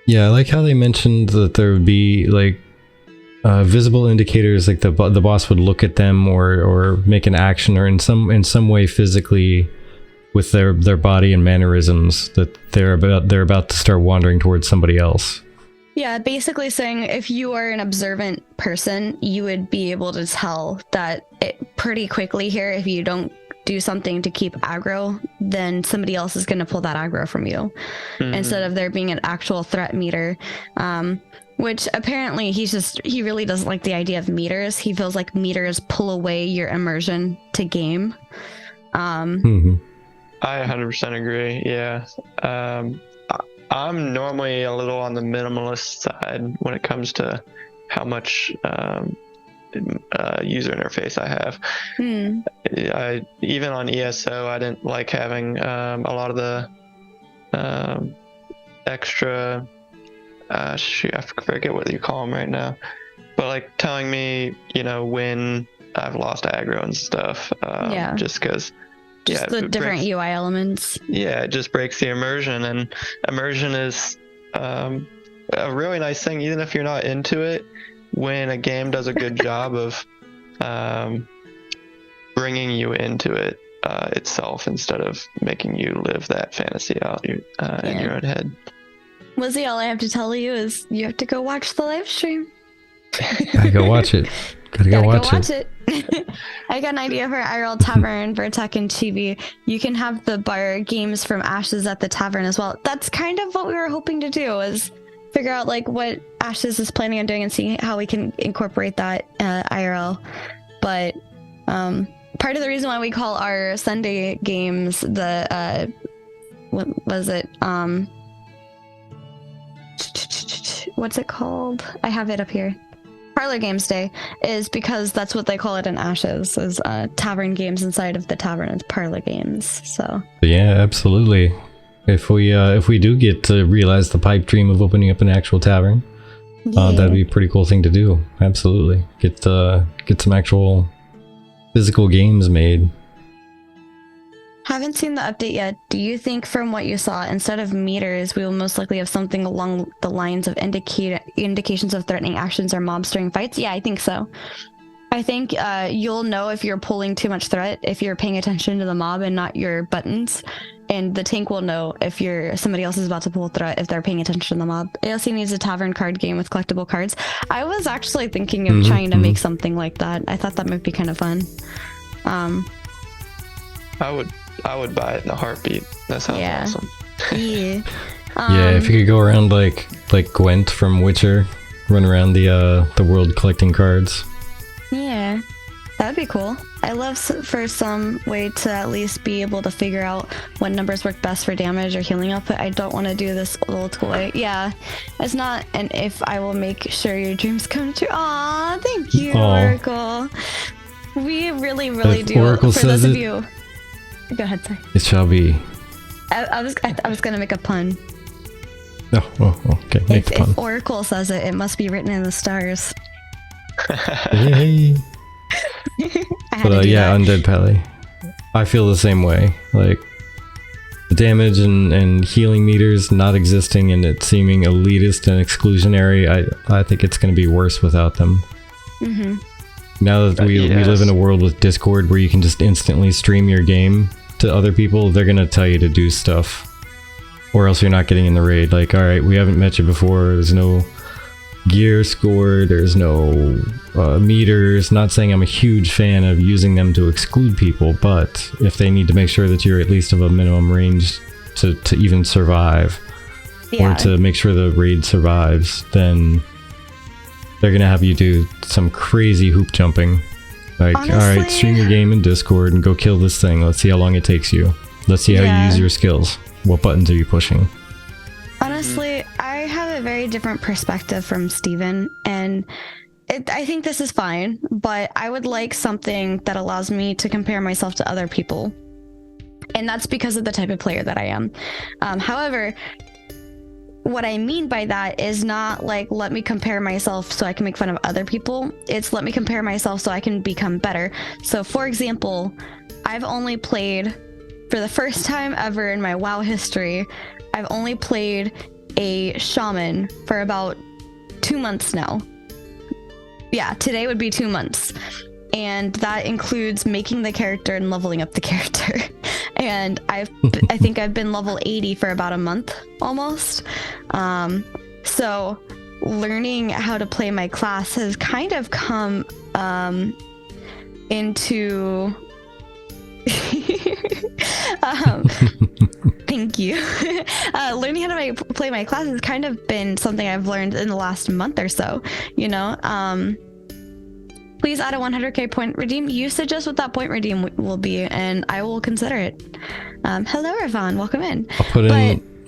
Yeah, I like how they mentioned that there would be like visible indicators, like the boss would look at them or make an action or in some way physically with their body and mannerisms that they're about to start wandering towards somebody else. Yeah, basically saying if you are an observant person, you would be able to tell that pretty quickly here. If you don't do something to keep aggro, then somebody else is going to pull that aggro from you, instead of there being an actual threat meter. Which apparently he really doesn't like the idea of meters. He feels like meters pull away your immersion to game. I 100% agree. Yeah. I'm normally a little on the minimalist side when it comes to how much user interface I have. Even on ESO, I didn't like having a lot of the extra I forget what you call them right now, but like telling me when I've lost aggro and stuff. Just because the different UI elements. Yeah, it just breaks the immersion, and immersion is a really nice thing, even if you're not into it. When a game does a good job of bringing you into it itself, instead of making you live that fantasy out in your own head. Lizzie, all I have to tell you is you have to go watch the live stream. Gotta go watch it. Gotta go watch it. I got an idea for IRL Tavern, Vertec, and Chibi. You can have the bar games from Ashes at the Tavern as well. That's kind of what we were hoping to do, is figure out like what Ashes is planning on doing and see how we can incorporate that IRL. But part of the reason why we call our Sunday games the what was it? What's it called? I have it up here. Parlor Games Day is because that's what they call it in Ashes, is tavern games inside of the tavern. It's parlor games. So yeah, absolutely. If we do get to realize the pipe dream of opening up an actual tavern, that'd be a pretty cool thing to do. Absolutely, get some actual physical games made. Haven't seen the update yet. Do you think, from what you saw, instead of meters, we will most likely have something along the lines of indications of threatening actions or mobs during fights? Yeah, I think so. I think you'll know if you're pulling too much threat if you're paying attention to the mob and not your buttons. And the tank will know if somebody else is about to pull threat if they're paying attention to the mob. ALC needs a tavern card game with collectible cards. I was actually thinking of trying to make something like that. I thought that might be kind of fun. I would buy it in a heartbeat. That sounds awesome. Yeah. Yeah, if you could go around like Gwent from Witcher, run around the world collecting cards. Yeah, that'd be cool. I love for some way to at least be able to figure out what numbers work best for damage or healing output. I don't want to do this old school way. Yeah, it's not an if I will make sure your dreams come true. Aw, thank you, Oracle. We really, really do. Oracle for says those of it. you. Go ahead, sorry. It shall be. I was gonna make a pun. Oh, okay. Make the pun. If Oracle says it, it must be written in the stars. Yay. But yeah, Undead Pally. I feel the same way. Like the damage and healing meters not existing and it seeming elitist and exclusionary. I think it's going to be worse without them. Now that we live in a world with Discord where you can just instantly stream your game to other people, they're going to tell you to do stuff. Or else you're not getting in the raid. Like, alright, we haven't met you before. There's no gear score. There's no meters. Not saying I'm a huge fan of using them to exclude people, but if they need to make sure that you're at least of a minimum range to even survive, or to make sure the raid survives, then they're gonna have you do some crazy hoop jumping. Like, alright, stream your game in Discord and go kill this thing. Let's see how long it takes you. Let's see how you use your skills. What buttons are you pushing? Honestly, I have a very different perspective from Steven, and I think this is fine, but I would like something that allows me to compare myself to other people. And that's because of the type of player that I am. However, what I mean by that is not like, let me compare myself so I can make fun of other people. It's let me compare myself so I can become better. So for example, I've only played, for the first time ever in my WoW history, I've only played a shaman for about 2 months now. Yeah, today would be 2 months. And that includes making the character and leveling up the character. And I think I've been level 80 for about a month almost. So learning how to play my class has kind of come into thank you. Learning how to play my class has kind of been something I've learned in the last month or so, you know. Please add a 100k point redeem. You suggest what that point redeem will be, and I will consider it. Hello, Ravon. Welcome in. I'll put in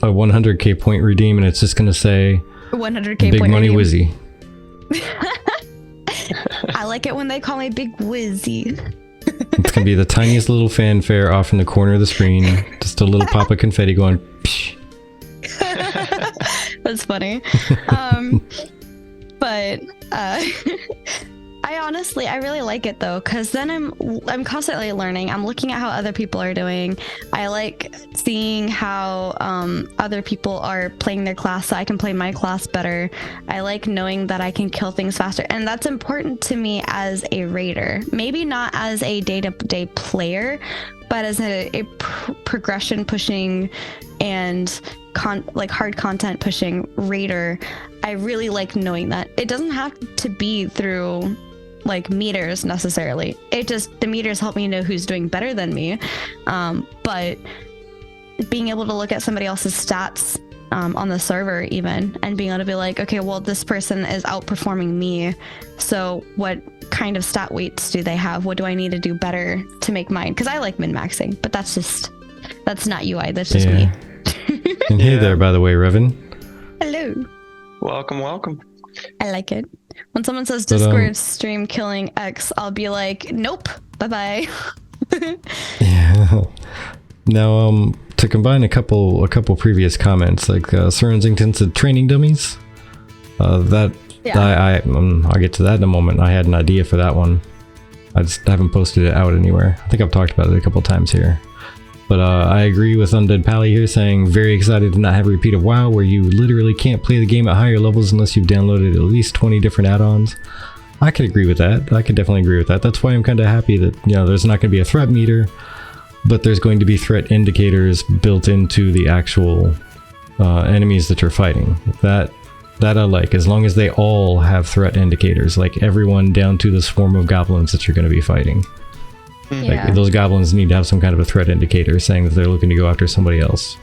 a 100k point redeem, and it's just going to say 100k Big point Money redeem. Wizzy. I like it when they call me Big Wizzy. It's going to be the tiniest little fanfare off in the corner of the screen. Just a little pop of confetti going, psh. That's funny. But I really like it though, because then I'm constantly learning. I'm looking at how other people are doing. I like seeing how other people are playing their class so I can play my class better. I like knowing that I can kill things faster, and that's important to me as a raider. Maybe not as a day-to-day player, but as a progression pushing and hard content pushing raider. I really like knowing that it doesn't have to be through like meters necessarily. The meters help me know who's doing better than me. But being able to look at somebody else's stats on the server even, and being able to be like, okay, well, this person is outperforming me. So what kind of stat weights do they have? What do I need to do better to make mine? Because I like min-maxing, but that's not UI. That's just me. And hey there, by the way, Revan. Hello. Welcome. I like it. When someone says Discord stream killing X, I'll be like, nope, bye-bye. Yeah. Now, to combine a couple previous comments, like Sirensington said training dummies. I'll get to that in a moment. I had an idea for that one. I just haven't posted it out anywhere. I think I've talked about it a couple times here. But I agree with Undead Pally here, saying very excited to not have a repeat of WoW, where you literally can't play the game at higher levels unless you've downloaded at least 20 different add-ons. I could agree with that. I could definitely agree with that. That's why I'm kind of happy that, you know, there's not going to be a threat meter, but there's going to be threat indicators built into the actual enemies that you're fighting. That I like, as long as they all have threat indicators, like everyone down to the swarm of goblins that you're going to be fighting. Yeah. Like, those goblins need to have some kind of a threat indicator saying that they're looking to go after somebody else.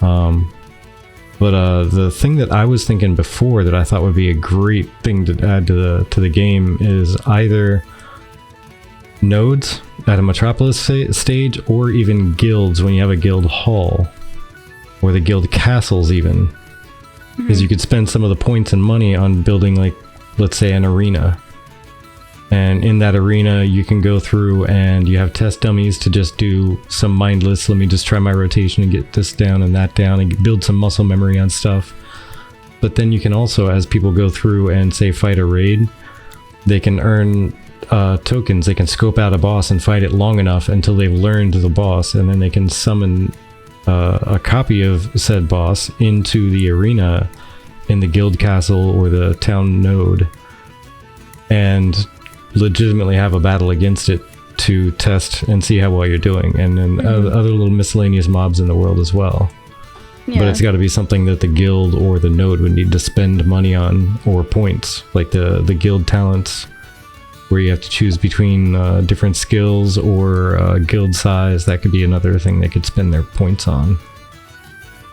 But the thing that I was thinking before that I thought would be a great thing to add to the game is either nodes at a Metropolis stage, or even guilds when you have a guild hall, or the guild castles even. Because you could spend some of the points and money on building, like, let's say an arena. And in that arena, you can go through and you have test dummies to just do some mindless, let me just try my rotation and get this down and that down and build some muscle memory on stuff. But then you can also, as people go through and say fight a raid, they can earn tokens. They can scope out a boss and fight it long enough until they've learned the boss, and then they can summon a copy of said boss into the arena in the guild castle or the town node, and legitimately have a battle against it to test and see how well you're doing, and then other little miscellaneous mobs in the world as well. But it's got to be something that the guild or the node would need to spend money on, or points, like the guild talents, where you have to choose between different skills or guild size. That could be another thing they could spend their points on,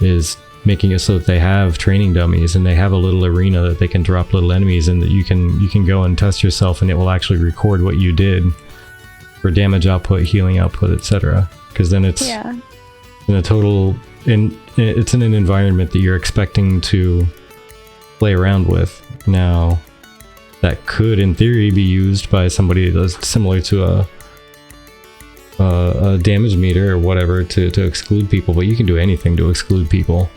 is making it so that they have training dummies and they have a little arena that they can drop little enemies in, that you can go and test yourself, and it will actually record what you did for damage output, healing output, etc. Because then it's in a total it's in an environment that you're expecting to play around with. Now, that could, in theory, be used by somebody that's similar to a damage meter or whatever to exclude people, but you can do anything to exclude people.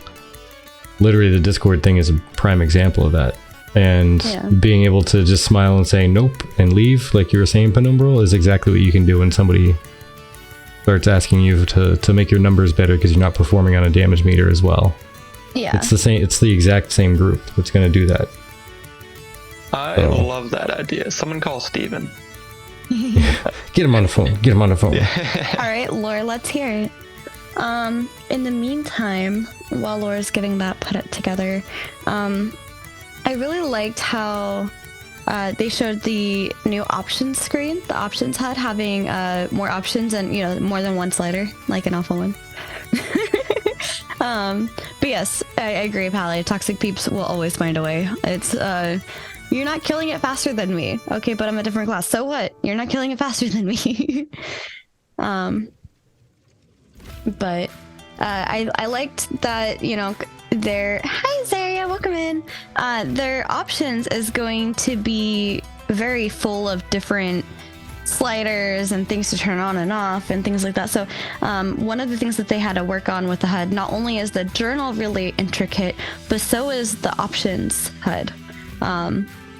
Literally, the Discord thing is a prime example of that. And being able to just smile and say nope and leave, like you were saying, Penumbral, is exactly what you can do when somebody starts asking you to make your numbers better because you're not performing on a damage meter as well. Yeah. It's the exact same group that's going to do that. I love that idea. Someone call Steven. Get him on the phone. Get him on the phone. All right, Laura, let's hear it. In the meantime, while Laura's getting that put together, I really liked how they showed the new options screen, the options HUD, having more options and, you know, more than one slider, like an Alpha 1. But yes, I agree, Pally. Toxic peeps will always find a way. It's you're not killing it faster than me. Okay, but I'm a different class. So what? You're not killing it faster than me. But I liked that, you know, hi Zaria, welcome in. Their options is going to be very full of different sliders and things to turn on and off and things like that. So one of the things that they had to work on with the HUD, not only is the journal really intricate, but so is the options HUD.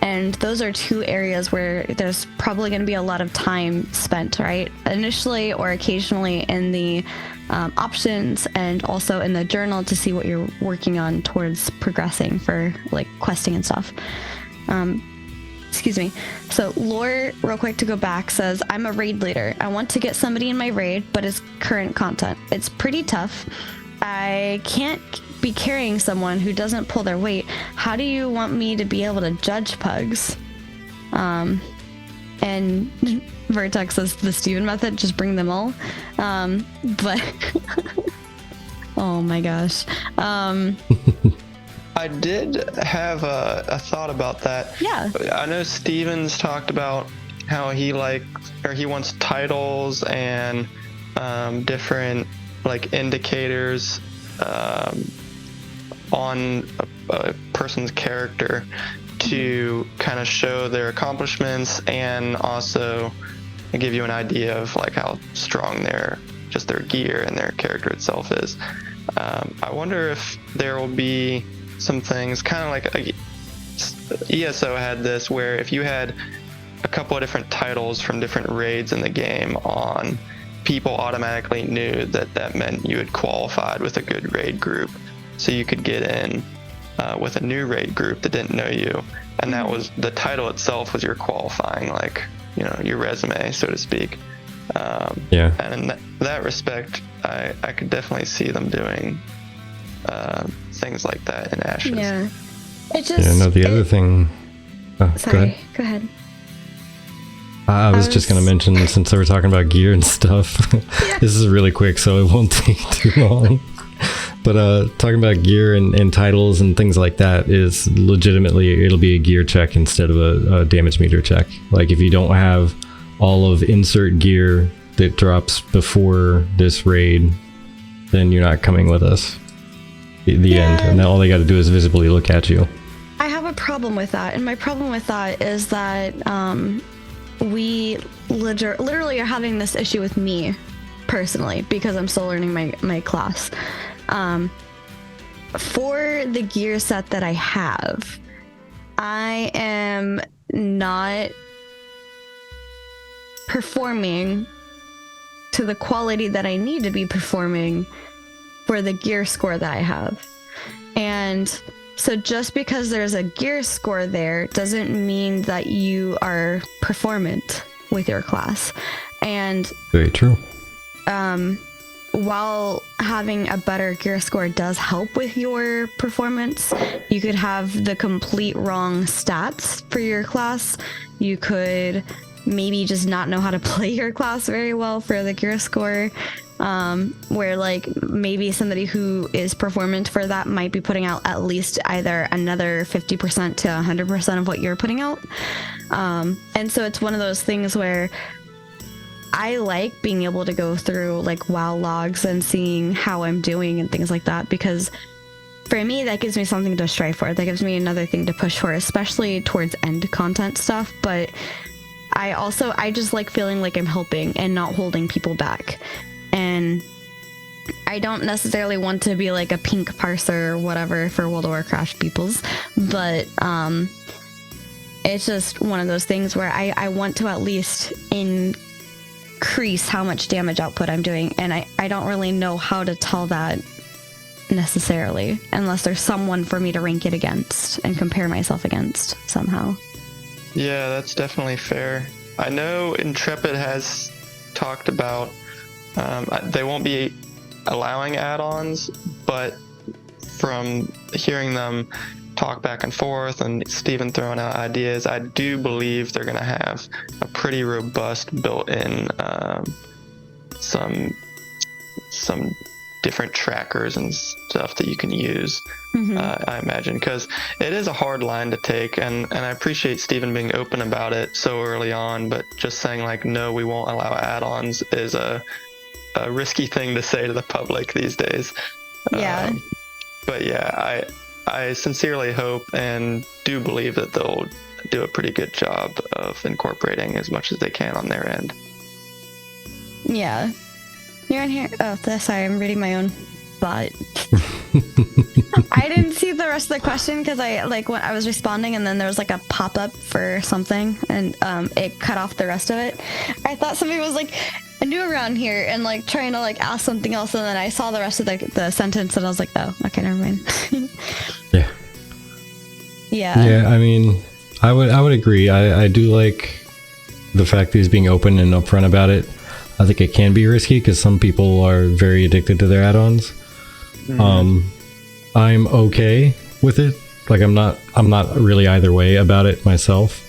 And those are two areas where there's probably going to be a lot of time spent, right? Initially or occasionally in the options and also in the journal to see what you're working on towards progressing for like questing and stuff. Excuse me. So Lore, real quick to go back, says, I'm a raid leader. I want to get somebody in my raid, but it's current content. It's pretty tough. I can't be carrying someone who doesn't pull their weight. How do you want me to be able to judge pugs? And Vertex says the Steven method, just bring them all. But oh my gosh. I did have a thought about that. Yeah. I know Steven's talked about how he wants titles and different like indicators on a person's character to kind of show their accomplishments and also give you an idea of like how strong their gear and their character itself is. I wonder if there will be some things kind of like ESO had this, where if you had a couple of different titles from different raids in the game on, people automatically knew that meant you had qualified with a good raid group, so you could get in with a new raid group that didn't know you, and that was the title itself was your qualifying, like, you know, your resume, so to speak. Yeah. And in that respect, I could definitely see them doing things like that in Ashes. Yeah. It just. Yeah. No, the other thing. Oh, sorry. Go ahead. I was just going to mention, since they were talking about gear and stuff, this is really quick, so it won't take too long. But talking about gear and titles and things like that is legitimately, it'll be a gear check instead of a damage meter check. Like if you don't have all of insert gear that drops before this raid, then you're not coming with us. The end. And then all they got to do is visibly look at you. I have a problem with that. And my problem with that is that we literally are having this issue with me personally because I'm still learning my class. For the gear set that I have, I am not performing to the quality that I need to be performing for the gear score that I have. And so just because there's a gear score there doesn't mean that you are performant with your class. And very true. While having a better gear score does help with your performance, you could have the complete wrong stats for your class. You could maybe just not know how to play your class very well for the gear score, where like maybe somebody who is performant for that might be putting out at least either another 50% to 100% of what you're putting out. And so it's one of those things where I like being able to go through like WoW logs and seeing how I'm doing and things like that, because for me, that gives me something to strive for. That gives me another thing to push for, especially towards end content stuff. But I just like feeling like I'm helping and not holding people back. And I don't necessarily want to be like a pink parser or whatever for World of Warcraft peoples, but it's just one of those things where I want to at least increase how much damage output I'm doing. And I don't really know how to tell that necessarily, unless there's someone for me to rank it against and compare myself against somehow. Yeah, that's definitely fair. I know Intrepid has talked about they won't be allowing add-ons, but from hearing them talk back and forth and Steven throwing out ideas, I do believe they're going to have a pretty robust built-in some different trackers and stuff that you can use. I imagine, because it is a hard line to take, and I appreciate Steven being open about it so early on, but just saying like, no, we won't allow add-ons is a risky thing to say to the public these days. Yeah. But yeah, I sincerely hope and do believe that they'll do a pretty good job of incorporating as much as they can on their end. Yeah. You're in here. Oh, sorry, I'm reading my own thought. I didn't see the rest of the question because when I was responding and then there was like a pop-up for something and it cut off the rest of it. I thought somebody was like new around here and like trying to like ask something else, and then I saw the rest of the sentence and I was like, oh, okay, never mind. Yeah. Yeah. I mean, I would agree. I do like the fact that he's being open and upfront about it. I think it can be risky because some people are very addicted to their add-ons. I'm okay with it. Like I'm not really either way about it myself.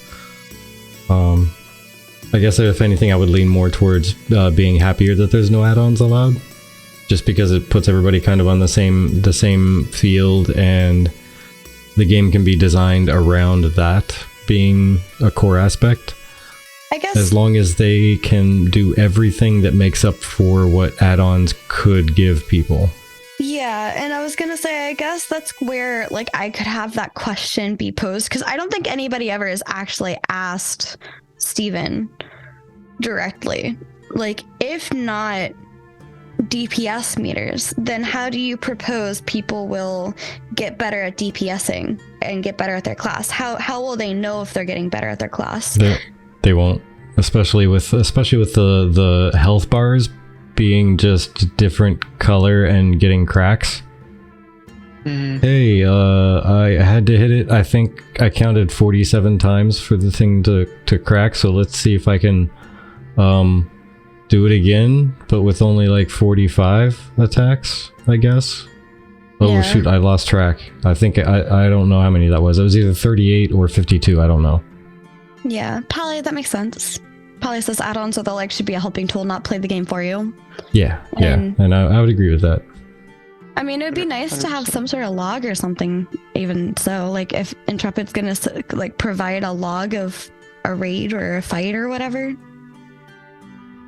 I guess if anything, I would lean more towards being happier that there's no add-ons allowed, just because it puts everybody kind of on the same field, and the game can be designed around that being a core aspect. I guess as long as they can do everything that makes up for what add-ons could give people. Yeah, and I was gonna say, I guess that's where like I could have that question be posed, because I don't think anybody ever has actually asked Steven directly. Like, if not DPS meters, then how do you propose people will get better at DPSing and get better at their class? How will they know if they're getting better at their class? They won't, especially with the health bars being just different color and getting cracks. Hey, I had to hit it. I think I counted 47 times for the thing to crack. So let's see if I can do it again, but with only like 45 attacks, I guess. Oh yeah. Shoot, I lost track. I think I don't know how many that was. It was either 38 or 52. I don't know. Yeah, Polly, that makes sense. Polly says add-ons or the like should be a helping tool, not play the game for you. Yeah, and I would agree with that. I mean, it would be nice to have some sort of log or something, even so, like if Intrepid's gonna like provide a log of a raid or a fight or whatever.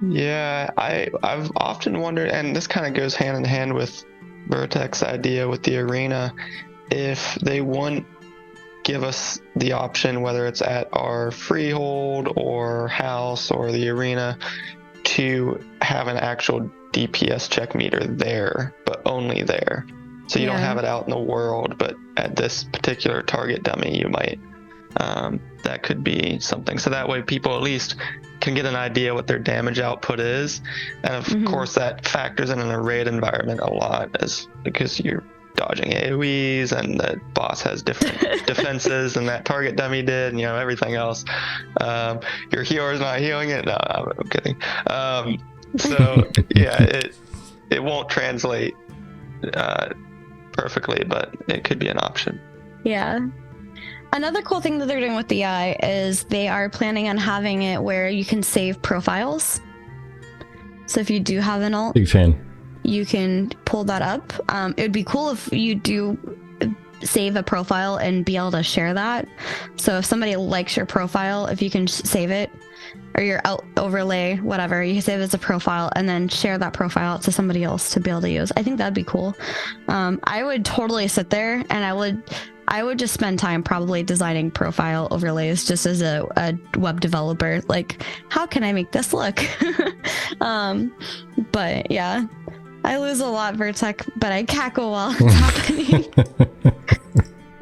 Yeah, I've often wondered, and this kind of goes hand in hand with Vertex's idea with the arena, if they wouldn't give us the option, whether it's at our freehold or house or the arena, to have an actual DPS check meter there, but only there. So you don't have it out in the world, but at this particular target dummy, you might. That could be something. So that way people at least can get an idea what their damage output is. And of course that factors in a raid environment a lot, because you're dodging AoEs and the boss has different defenses than that target dummy did, and everything else. Your healer's not healing it. No, I'm kidding. So yeah, it won't translate perfectly, but it could be an option. Yeah. Another cool thing that they're doing with the AI is they are planning on having it where you can save profiles. So if you do have an alt, big fan, you can pull that up. It would be cool if you do save a profile and be able to share that. So if somebody likes your profile, if you can save it or your overlay, whatever. You can save it as a profile and then share that profile to somebody else to be able to use. I think that'd be cool. I would totally sit there and I would just spend time probably designing profile overlays just as a web developer. Like, how can I make this look? But yeah, I lose a lot, Vertec, but I cackle while it's happening.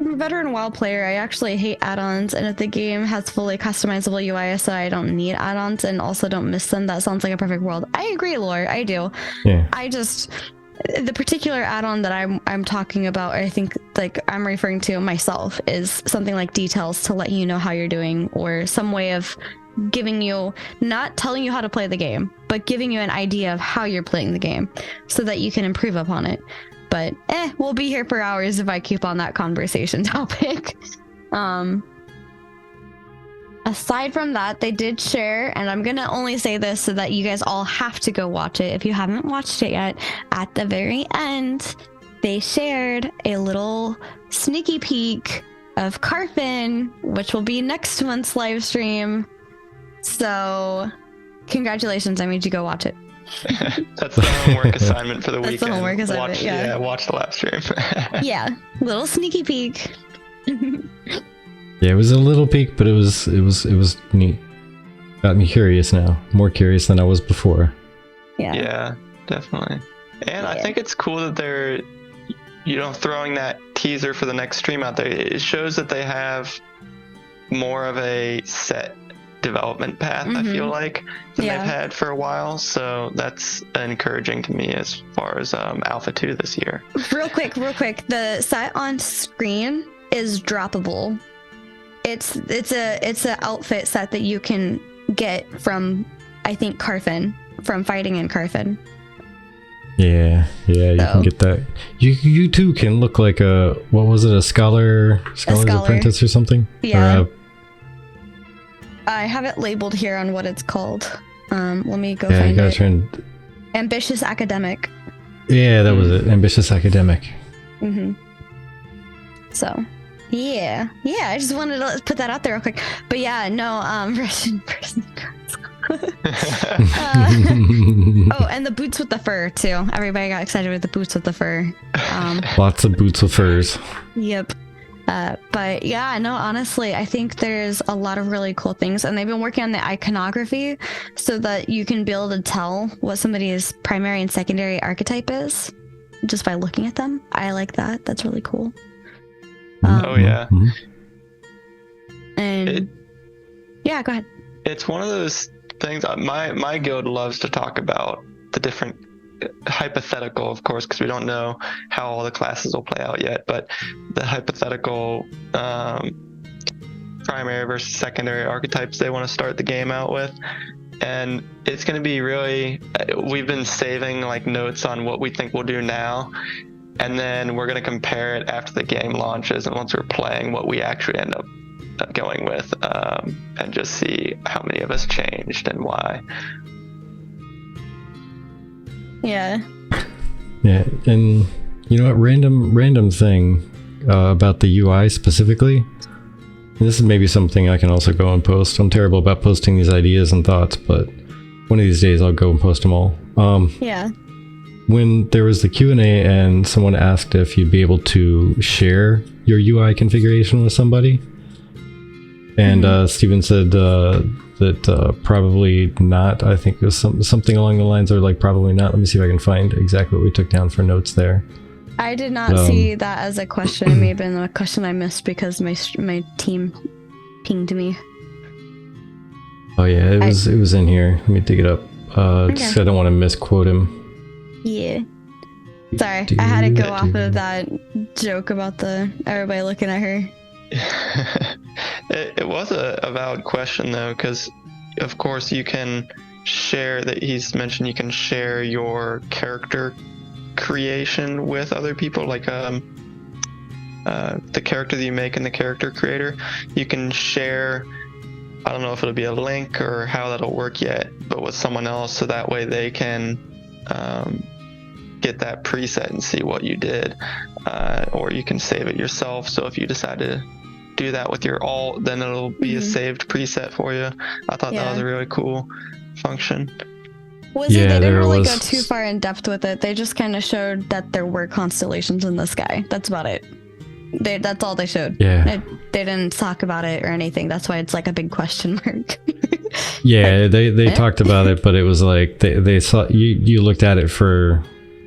I'm a veteran WoW player. I actually hate add-ons, and if the game has fully customizable UI, so I don't need add-ons and also don't miss them, that sounds like a perfect world. I agree, Lore. I do. Yeah. I just, the particular add-on that I'm talking about, I think like I'm referring to myself, is something like details to let you know how you're doing, or some way of giving you, not telling you how to play the game, but giving you an idea of how you're playing the game so that you can improve upon it. But we'll be here for hours if I keep on that conversation topic. Aside from that, they did share, and I'm gonna only say this so that you guys all have to go watch it if you haven't watched it yet. At the very end, they shared a little sneaky peek of Carfin, which will be next month's live stream. So, congratulations, I made you go watch it. That's the homework assignment for the weekend. That's the homework assignment, yeah. Watch the live stream. Yeah, little sneaky peek. Yeah, it was a little peek, but it was neat. Got me curious now. More curious than I was before. Yeah. Yeah, definitely. And I think it's cool that they're, throwing that teaser for the next stream out there. It shows that they have more of a set development path, I feel like, than they've had for a while. So that's encouraging to me as far as Alpha 2 this year. Real quick. The set on screen is droppable. It's a outfit set that you can get from, I think, Carfin, from fighting in Carfin. Yeah, you can get that. You too can look like a, what was it, a scholar's apprentice or something? Yeah. Or I have it labeled here on what it's called. Let me go you find gotta it. try and, Ambitious Academic. yeah, that was it. Ambitious Academic. So, yeah, I just wanted to put that out there real quick. But yeah, no, Russian person. Oh, and the boots with the fur too. Everybody got excited with the boots with the fur. Lots of boots with furs. Yep. But yeah, no, honestly, I think there's a lot of really cool things, and they've been working on the iconography so that you can be able to tell what somebody's primary and secondary archetype is just by looking at them. I like that. That's really cool. Oh yeah. And yeah, go ahead. It's one of those things. My guild loves to talk about the different hypothetical, of course, because we don't know how all the classes will play out yet, but the hypothetical primary versus secondary archetypes they want to start the game out with. And it's going to be really, we've been saving like notes on what we think we'll do now, and then we're going to compare it after the game launches, and once we're playing, what we actually end up going with, and just see how many of us changed and why. Yeah, and you know what, random thing about the UI specifically, and this is maybe something I can also go and post. I'm terrible about posting these ideas and thoughts, but one of these days I'll go and post them all. Yeah. When there was the Q&A and someone asked if you'd be able to share your UI configuration with somebody, and Steven said that probably not. I think it was something along the lines of like probably not. Let me see if I can find exactly what we took down for notes there. I did not see that as a question. It may have been a question I missed because my team pinged me. Oh yeah, it was in here. Let me dig it up. Just I don't want to misquote him. Yeah. Sorry, I had to go off of that joke about everybody looking at her. It was a valid question though, because of course you can share that. He's mentioned you can share your character creation with other people, like the character that you make in the character creator. You can share, I don't know if it'll be a link or how that'll work yet, but with someone else, so that way they can get that preset and see what you did, or you can save it yourself. So if you decide to do that with your alt, then it'll be a saved preset for you. I thought that was a really cool function. They didn't really go too far in depth with it. They just kind of showed that there were constellations in the sky. That's about it. That's all they showed. Yeah. They didn't talk about it or anything. That's why it's like a big question mark. Yeah, they talked about it, but it was like they saw you looked at it for,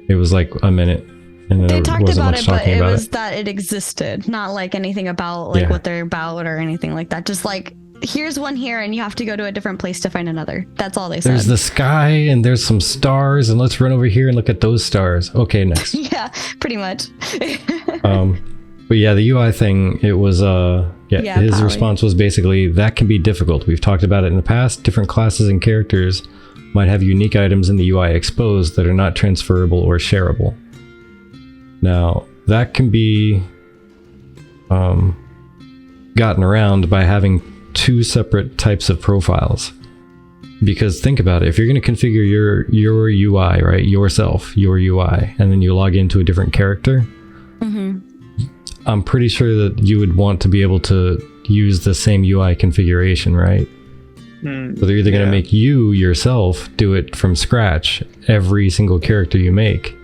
it was like a minute, and then they talked about it, but it was it. that it existed, not like anything about like what they're about or anything like that. Just like, here's one here, and you have to go to a different place to find another. That's all they said. There's the sky, and there's some stars, and let's run over here and look at those stars. Okay, next. Yeah, pretty much. But yeah, the UI thing, it was his response was basically, that can be difficult. We've talked about it in the past. Different classes and characters might have unique items in the UI exposed that are not transferable or shareable. Now, that can be gotten around by having two separate types of profiles. Because think about it, if you're going to configure your UI, right, yourself, your UI, and then you log into a different character, I'm pretty sure that you would want to be able to use the same UI configuration, right? So they're either going to make you yourself do it from scratch, every single character you make,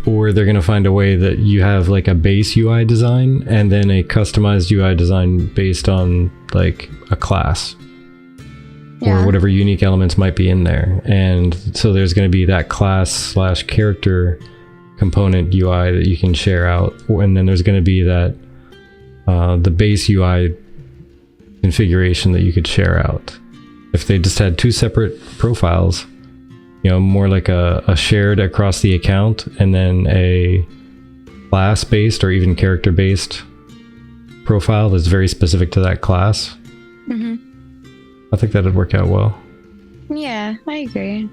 or they're going to find a way that you have like a base UI design and then a customized UI design based on like a class or whatever unique elements might be in there. And so there's going to be that class/character component UI that you can share out, and then there's going to be that the base UI configuration that you could share out. If they just had two separate profiles, you know, more like a shared across the account, and then a class-based or even character-based profile that's very specific to that class, I think that'd work out well. Yeah, I agree.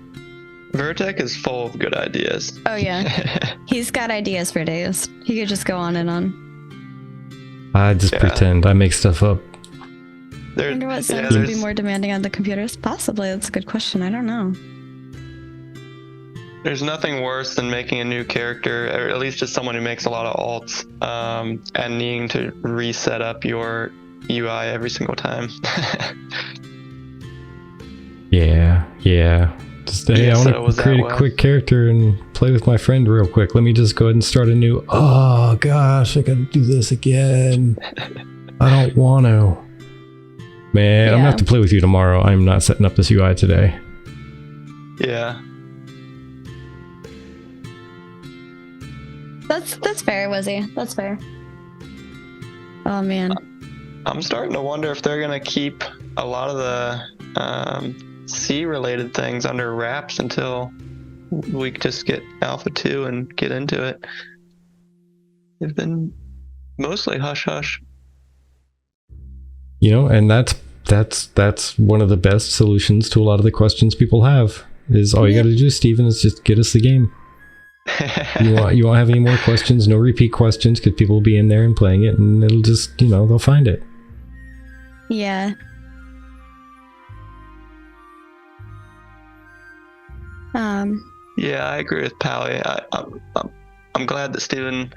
Vertec is full of good ideas. Oh yeah, he's got ideas for days. He could just go on and on. I just pretend I make stuff up. I wonder what settings would be more demanding on the computers. Possibly, that's a good question. I don't know. There's nothing worse than making a new character, or at least just someone who makes a lot of alts, and needing to reset up your UI every single time. Yeah. Just, hey, I want to create a quick character and play with my friend real quick. Let me just go ahead and start a new... Oh, gosh, I gotta do this again. I don't want to. Man, I'm gonna have to play with you tomorrow. I'm not setting up this UI today. Yeah. That's fair, Wizzy. That's fair. Oh, man. I'm starting to wonder if they're gonna keep a lot of the C-related things under wraps until we just get Alpha 2 and get into it. They've been mostly hush-hush. You know, and that's one of the best solutions to a lot of the questions people have. Is all you got to do, Steven, is just get us the game. You won't have any more questions, no repeat questions, because people will be in there and playing it, and it'll just, you know, they'll find it. Yeah. Yeah, I agree with Pally. I'm glad that Steven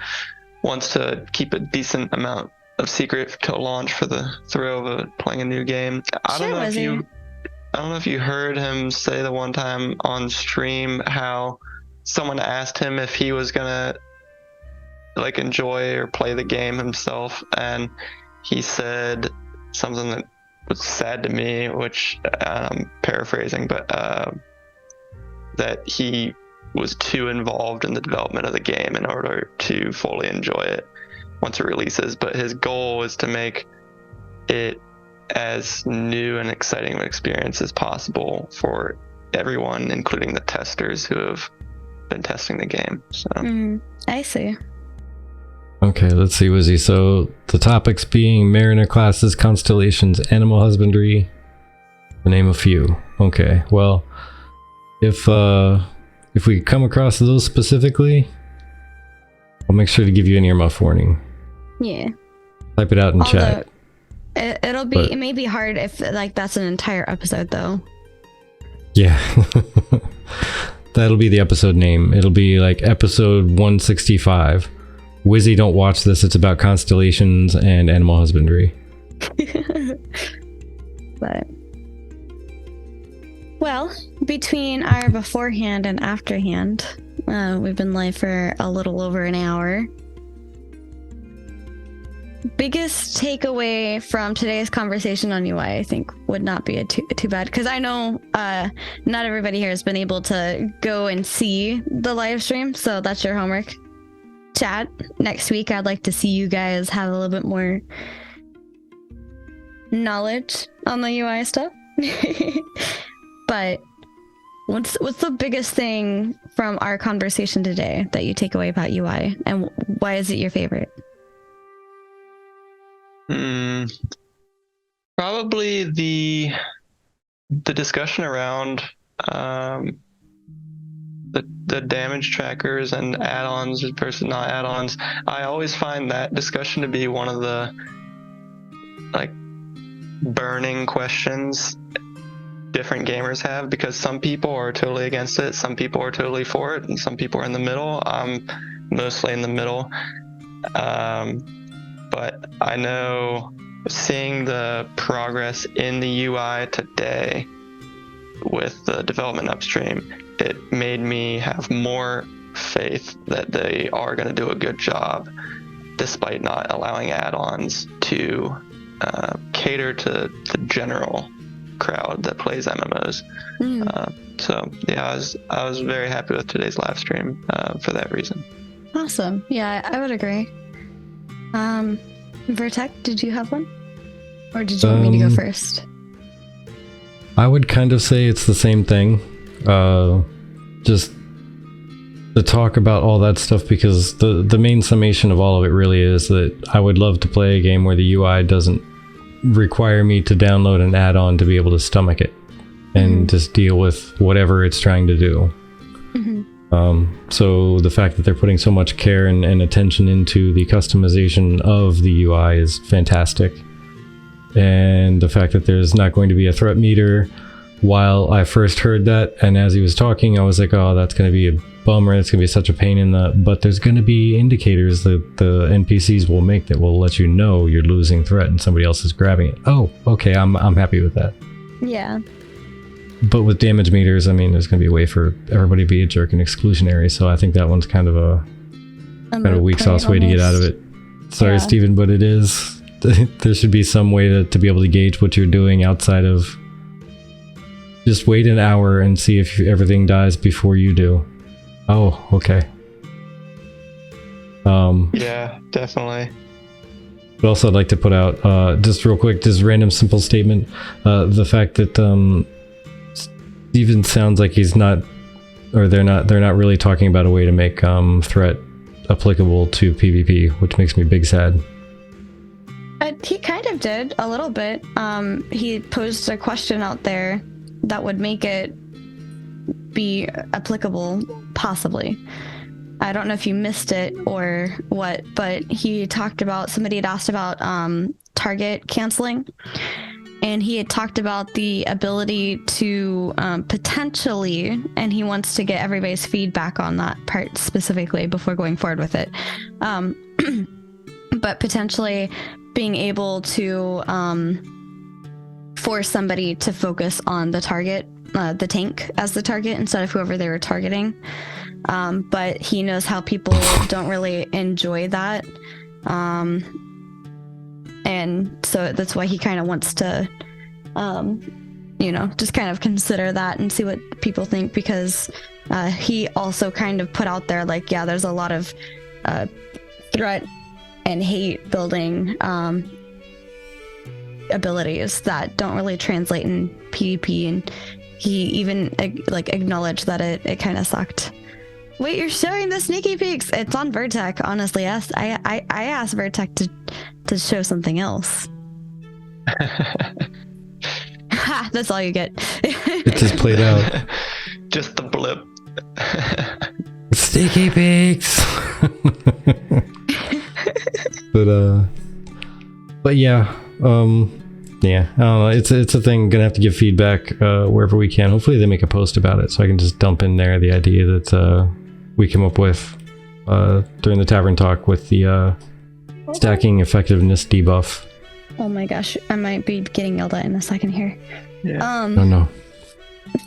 wants to keep a decent amount of secret till launch for the thrill of playing a new game. I don't know if you heard him say the one time on stream how someone asked him if he was gonna like enjoy or play the game himself, and he said something that was sad to me, which I'm paraphrasing, but that he was too involved in the development of the game in order to fully enjoy it once it releases. But his goal is to make it as new and exciting of an experience as possible for everyone, including the testers who have been testing the game. So I see. Okay, let's see, Wizzy. So the topics being Mariner classes, constellations, animal husbandry, to name a few. Okay, well, if we come across those specifically, I'll make sure to give you an earmuff warning. Yeah. Type it out in chat. It may be hard if like that's an entire episode though. Yeah. That'll be the episode name. It'll be like episode 165. Wizzy, don't watch this. It's about constellations and animal husbandry. But well, between our beforehand and afterhand, we've been live for a little over an hour. Biggest takeaway from today's conversation on UI, I think, would not be too bad, because I know not everybody here has been able to go and see the live stream, so that's your homework. Chat, next week I'd like to see you guys have a little bit more knowledge on the UI stuff. But what's the biggest thing from our conversation today that you take away about UI, and why is it your favorite? Probably the discussion around the damage trackers and add-ons versus not add-ons. I always find that discussion to be one of the burning questions different gamers have, because some people are totally against it, some people are totally for it, and some people are in the middle. I'm mostly in the middle. But I know seeing the progress in the UI today with the development upstream, it made me have more faith that they are going to do a good job, despite not allowing add-ons to cater to the general crowd that plays MMOs. So yeah, I was very happy with today's live stream for that reason. Awesome. Yeah, I would agree. Vertec, did you have one? Or did you want me to go first? I would kind of say it's the same thing. Just to talk about all that stuff, because the main summation of all of it really is that I would love to play a game where the UI doesn't require me to download an add-on to be able to stomach it and just deal with whatever it's trying to do. So the fact that they're putting so much care and attention into the customization of the UI is fantastic. And the fact that there's not going to be a threat meter, while I first heard that, and as he was talking, I was like, oh, that's going to be a bummer. It's going to be such a pain in the... But there's going to be indicators that the NPCs will make that will let you know you're losing threat and somebody else is grabbing it. Oh, okay, I'm happy with that. Yeah. But with damage meters, I mean, there's going to be a way for everybody to be a jerk and exclusionary, so I think that one's kind of a weak sauce way to get out of it. Sorry, Steven, but it is... There should be some way to be able to gauge what you're doing outside of just wait an hour and see if everything dies before you do. Oh, okay. Yeah, definitely. But also I'd like to put out, just real quick, just random simple statement, the fact that Steven sounds like he's not, or they're not really talking about a way to make threat applicable to PvP, which makes me big sad. He kind of did a little bit. He posed a question out there that would make it be applicable, possibly. I don't know if you missed it or what, but he talked about, somebody had asked about target canceling, and he had talked about the ability to potentially, and he wants to get everybody's feedback on that part specifically before going forward with it, but potentially being able to force somebody to focus on the target, the tank as the target instead of whoever they were targeting. But he knows how people don't really enjoy that. And so that's why he kind of wants to, just kind of consider that and see what people think, because he also kind of put out there, like, yeah, there's a lot of threat and hate building abilities that don't really translate in PvP, and he even acknowledged that it kind of sucked. Wait, you're showing the sneaky peeks? It's on Vertec, honestly. I asked Vertec to show something else. Ha, that's all you get. It just played out. Just the blip. Sneaky peeks. But yeah, yeah, I don't know. It's a thing. Gonna have to give feedback wherever we can. Hopefully they make a post about it, so I can just dump in there the idea that we come up with, during the tavern talk with the stacking effectiveness debuff. Oh my gosh, I might be getting yelled at in a second here. Yeah. No.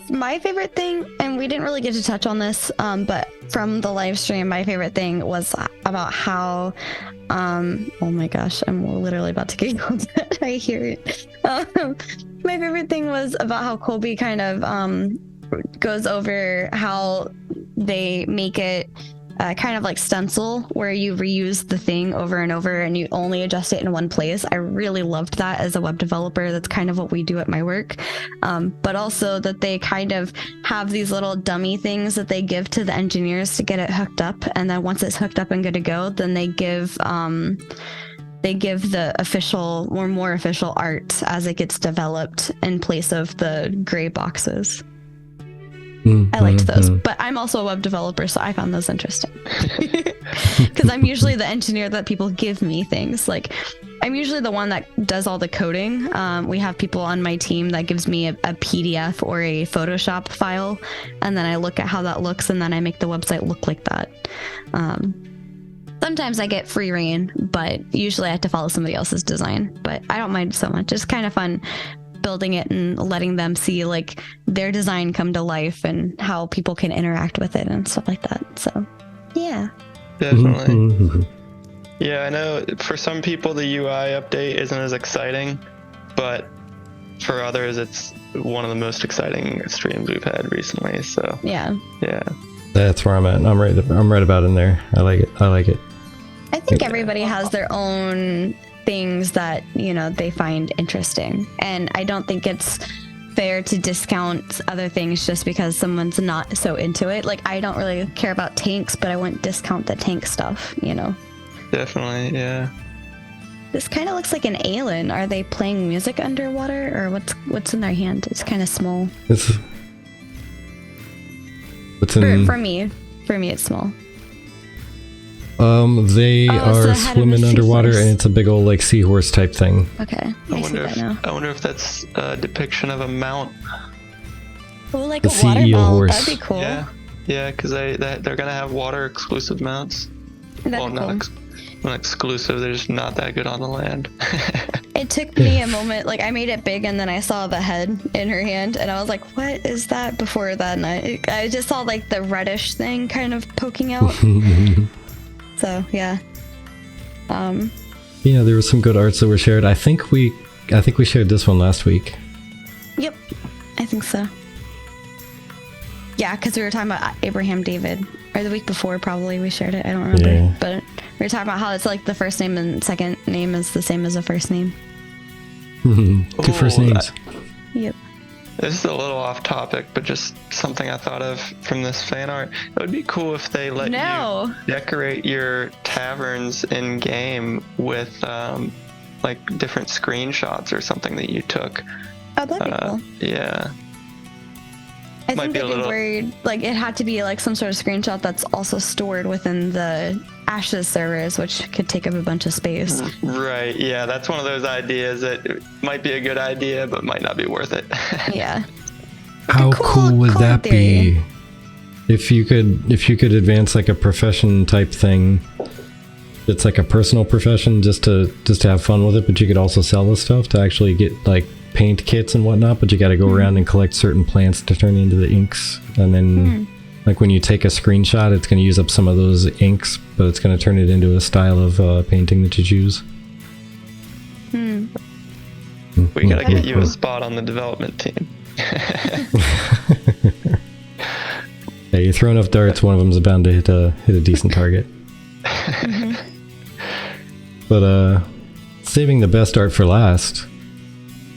My favorite thing, and we didn't really get to touch on this, but from the live stream, my favorite thing was about how, oh my gosh, I'm literally about to get yelled at. I hear it. My favorite thing was about how Colby kind of goes over how they make it kind of like stencil where you reuse the thing over and over and you only adjust it in one place. I really loved that as a web developer. That's kind of what we do at my work. But also that they kind of have these little dummy things that they give to the engineers to get it hooked up. And then once it's hooked up and good to go, then they give the official or more official art as it gets developed in place of the gray boxes. I liked those, but I'm also a web developer, so I found those interesting. Because I'm usually the engineer that people give me things. Like, I'm usually the one that does all the coding. We have people on my team that gives me a PDF or a Photoshop file, and then I look at how that looks, and then I make the website look like that. Sometimes I get free reign, but usually I have to follow somebody else's design. But I don't mind so much. It's kind of fun building it and letting them see like their design come to life and how people can interact with it and stuff like that. So yeah, definitely. Yeah, I know for some people the UI update isn't as exciting, but for others it's one of the most exciting streams we've had recently. So yeah, that's where I'm at. I'm right about in there. I like it. I think everybody has their own things that, you know, they find interesting, and I don't think it's fair to discount other things just because someone's not so into it. Like, I don't really care about tanks, but I wouldn't discount the tank stuff, you know. Definitely, yeah. This kind of looks like an alien. Are they playing music underwater, or what's in their hand? It's kind of small. For me it's small. They are swimming underwater, and it's a big old like seahorse type thing. Okay, I wonder if that's a depiction of a mount. Oh, like a water mount. Horse. That'd be cool. Yeah, because they're gonna have water exclusive mounts. Not exclusive. They're just not that good on the land. It took me a moment. Like, I made it big, and then I saw the head in her hand, and I was like, "What is that?" Before that, and I just saw like the reddish thing kind of poking out. So yeah. Yeah, there was some good arts that were shared. I think we shared this one last week. Yep, I think so. Yeah, because we were talking about Abraham David, or the week before probably we shared it. I don't remember, but we were talking about how it's like the first name and second name is the same as the first name. Two first names. Yep. This is a little off topic, but just something I thought of from this fan art. It would be cool if they let you decorate your taverns in game with like different screenshots or something that you took. Oh, that'd be cool. Yeah. I think they'd be worried, like, it had to be like some sort of screenshot that's also stored within the Ashes servers, which could take up a bunch of space. Right, yeah, that's one of those ideas that might be a good idea, but might not be worth it. Yeah. How cool would that be? If you could advance like a profession type thing. It's like a personal profession just to have fun with it, but you could also sell this stuff to actually get like paint kits and whatnot, but you got to go around and collect certain plants to turn into the inks, and then like when you take a screenshot, it's going to use up some of those inks, but it's going to turn it into a style of painting that you choose. We got to get you a spot on the development team. Yeah, you throw enough darts, one of them's bound to hit a decent target. But saving the best art for last,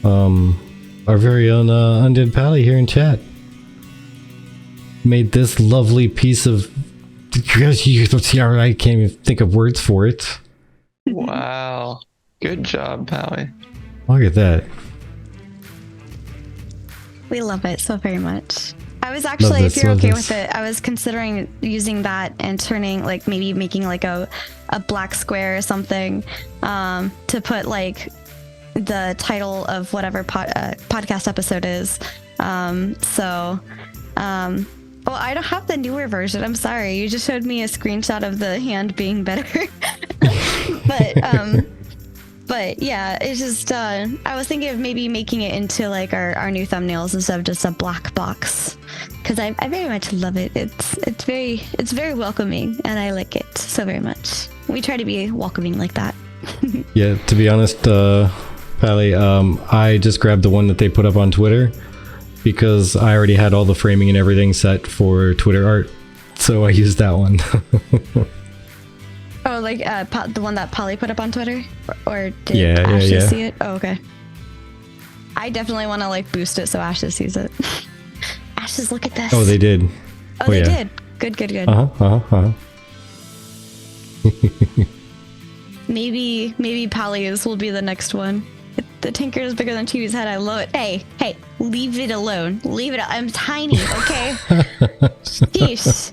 our very own Undead Pally here in chat made this lovely piece of... I can't even think of words for it. Wow. Good job, Pally. Look at that. We love it so very much. I was actually, if you're okay with it, I was considering using that and turning, like, maybe making like a black square or something to put like the title of whatever podcast episode is. Well, I don't have the newer version. I'm sorry. You just showed me a screenshot of the hand being better. But yeah, it's just I was thinking of maybe making it into like our new thumbnails instead of just a black box, because I very much love it. It's very welcoming, and I like it so very much. We try to be welcoming like that. Yeah, to be honest, Pally, I just grabbed the one that they put up on Twitter because I already had all the framing and everything set for Twitter art, so I used that one. Oh, like the one that Polly put up on Twitter, or did Ashes see it? Oh, okay. I definitely want to like boost it so Ashes sees it. Ashes, look at this. Oh, they did. Oh, they did. Good. Maybe Polly's will be the next one. The tinker is bigger than Chibi's head. I love it. Hey, leave it alone. Leave it. I'm tiny, okay? Sheesh.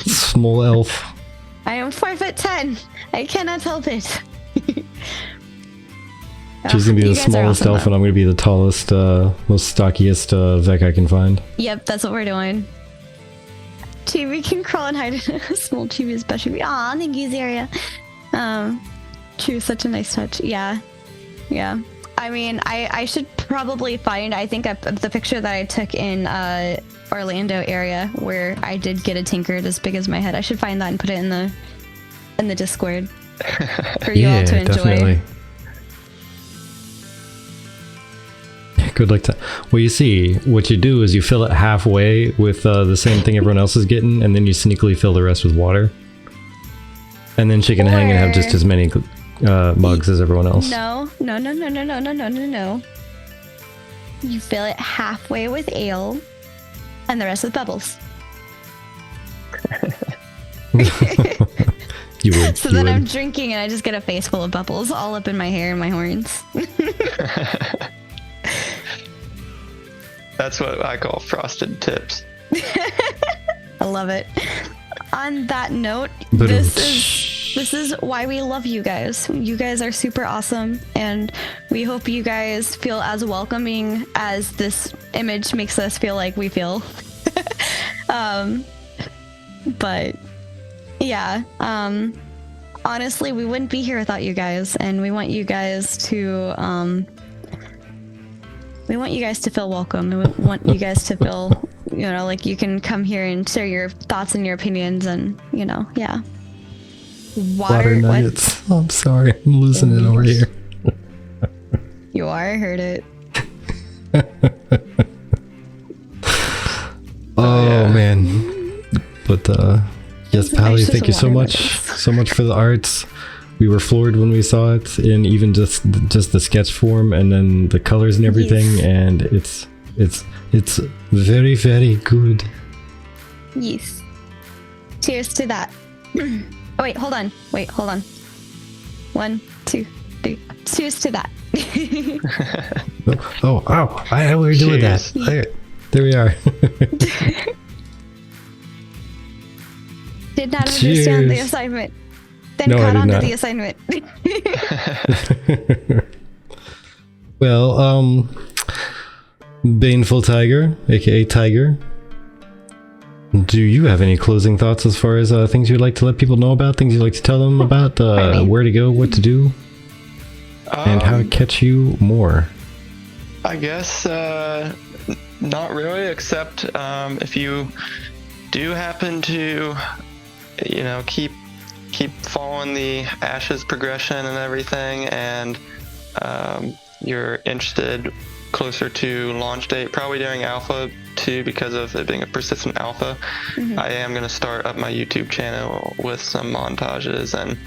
Small elf. I am 4'10". I cannot help it. She's gonna be the smallest elf, and I'm gonna be the tallest, most stockiest Vec I can find. Yep, that's what we're doing. Chibi can crawl and hide in a small Chibi's best Chibi. Aw, thank you, Zaria. True, such a nice touch. Yeah. I mean, I should probably find, I think the picture that I took in Orlando area where I did get a tinkered as big as my head. I should find that and put it in the Discord for you all to enjoy. Definitely. Good luck to. Well, you see, what you do is you fill it halfway with the same thing everyone else is getting, and then you sneakily fill the rest with water. And then she can hang and have just as many mugs as everyone else. No. You fill it halfway with ale, and the rest with bubbles. Then I'm drinking and I just get a face full of bubbles all up in my hair and my horns. That's what I call frosted tips. I love it. On that note, this is why we love you guys. You guys are super awesome, and we hope you guys feel as welcoming as this image makes us feel like we feel. But yeah, honestly, we wouldn't be here without you guys, and we want you guys to feel welcome. We want you guys to feel, like you can come here and share your thoughts and your opinions, and yeah. Water nuggets. Oh, I'm sorry, I'm losing it over here. You are. I heard it. Oh man. But yes, Pally, thank you so much for the arts. We were floored when we saw it, in even just the sketch form, and then the colors and everything. Yes. And it's very, very good. Yes. Cheers to that. Oh, wait, hold on. 1, 2, 3. Cheers to that. I we were doing that. There we are. Did not understand the assignment. Then caught on to the assignment. Well, Baneful Tiger, aka Tiger, do you have any closing thoughts as far as things you'd like to let people know about, things you'd like to tell them about, where to go, what to do, and how to catch you more? I guess not really, except if you do happen to keep following the Ashes progression and everything, and you're interested closer to launch date, probably during alpha too, because of it being a persistent alpha. Mm-hmm. I am going to start up my YouTube channel with some montages, and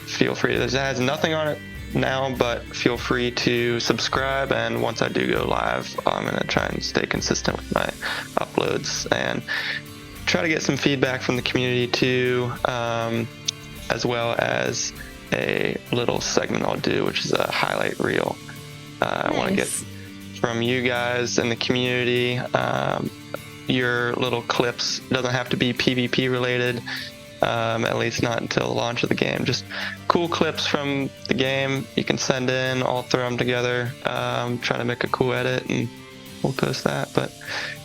feel free. It has nothing on it now, but feel free to subscribe, and once I do go live, I'm going to try and stay consistent with my uploads and try to get some feedback from the community too, as well as a little segment I'll do, which is a highlight reel. Nice. I want to get from you guys in the community your little clips. It doesn't have to be PvP related, at least not until launch of the game. Just cool clips from the game you can send in. I'll throw them together, try to make a cool edit, and we'll post that. But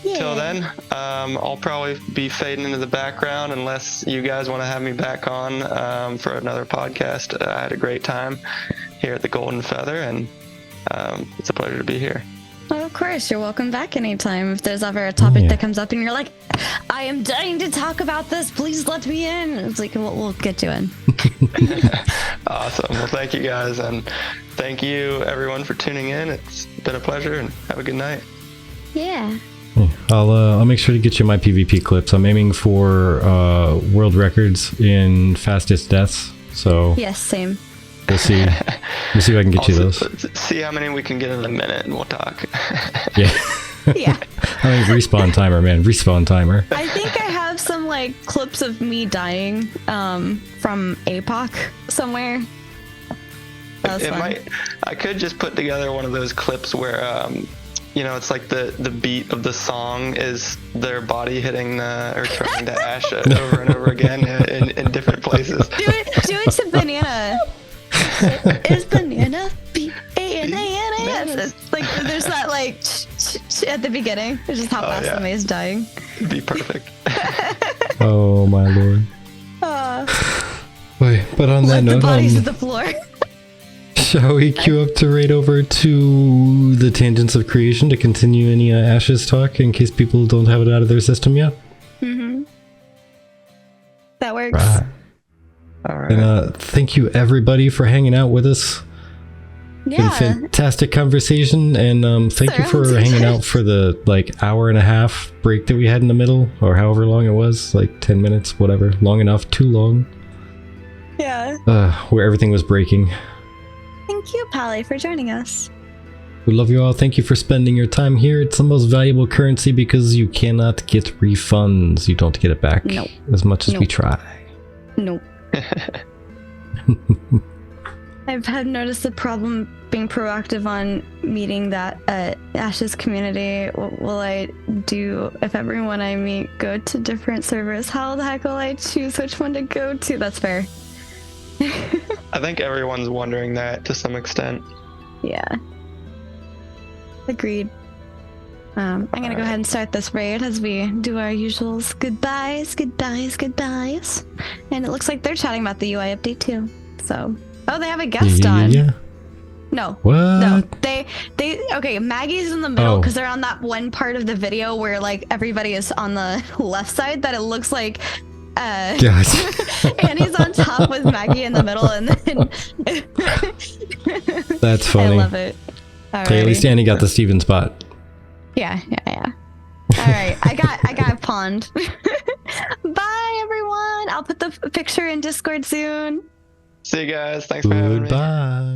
till then, I'll probably be fading into the background unless you guys want to have me back on for another podcast. I had a great time here at the Golden Feather, and it's a pleasure to be here. Well, of course, you're welcome back anytime. If there's ever a topic that comes up and you're like, I am dying to talk about this, please let me in. It's like, we'll get you in. Awesome. Well, thank you guys, and thank you everyone for tuning in. It's been a pleasure, and have a good night. Yeah. I'll make sure to get you my PvP clips. I'm aiming for world records in fastest deaths. So Yes, same. we'll see. We'll see if I can get you those. See how many we can get in a minute, and we'll talk. Yeah. Yeah. I mean, respawn timer, man. Respawn timer. I think I have some like clips of me dying from APOC somewhere. That was fun. I could just put together one of those clips where it's like the beat of the song is their body hitting or turning to ash over and over again in different places. Do it to Banana. Is Banana B-A-N-A-N-A-S? Like there's that like at the beginning. It's just how fast the maze dying. It'd be perfect. Oh my lord. Wait, but on that note, the bodies to the floor. Shall we queue up to raid over to the Tangents of Creation to continue any Ashes talk in case people don't have it out of their system yet? Mm-hmm. That works. Right. All right. And thank you everybody for hanging out with us. Yeah. Been fantastic conversation, and thank you for hanging out for the hour and a half break that we had in the middle, or however long it was, 10 minutes, whatever. Long enough, too long. Yeah. Where everything was breaking. Thank you, Pally, for joining us. We love you all. Thank you for spending your time here. It's the most valuable currency because you cannot get refunds. You don't get it back as much as we try. Nope. I've noticed the problem being proactive on meeting that Ashes community. What will I do if everyone I meet go to different servers? How the heck will I choose which one to go to? That's fair. I think everyone's wondering that to some extent. Yeah. Agreed. I'm gonna go ahead and start this raid as we do our usuals. Goodbyes. And it looks like they're chatting about the UI update too. So, they have a guest on. Yeah. No. What? No. They. Okay. Maggie's in the middle because they're on that one part of the video where everybody is on the left side that it looks like. Annie's on top with Maggie in the middle, and then. That's funny. I love it. Okay, at least Annie got the Steven spot. Yeah. All right, I got pawned. Bye, everyone. I'll put the picture in Discord soon. See you guys. Thanks for having me. Goodbye.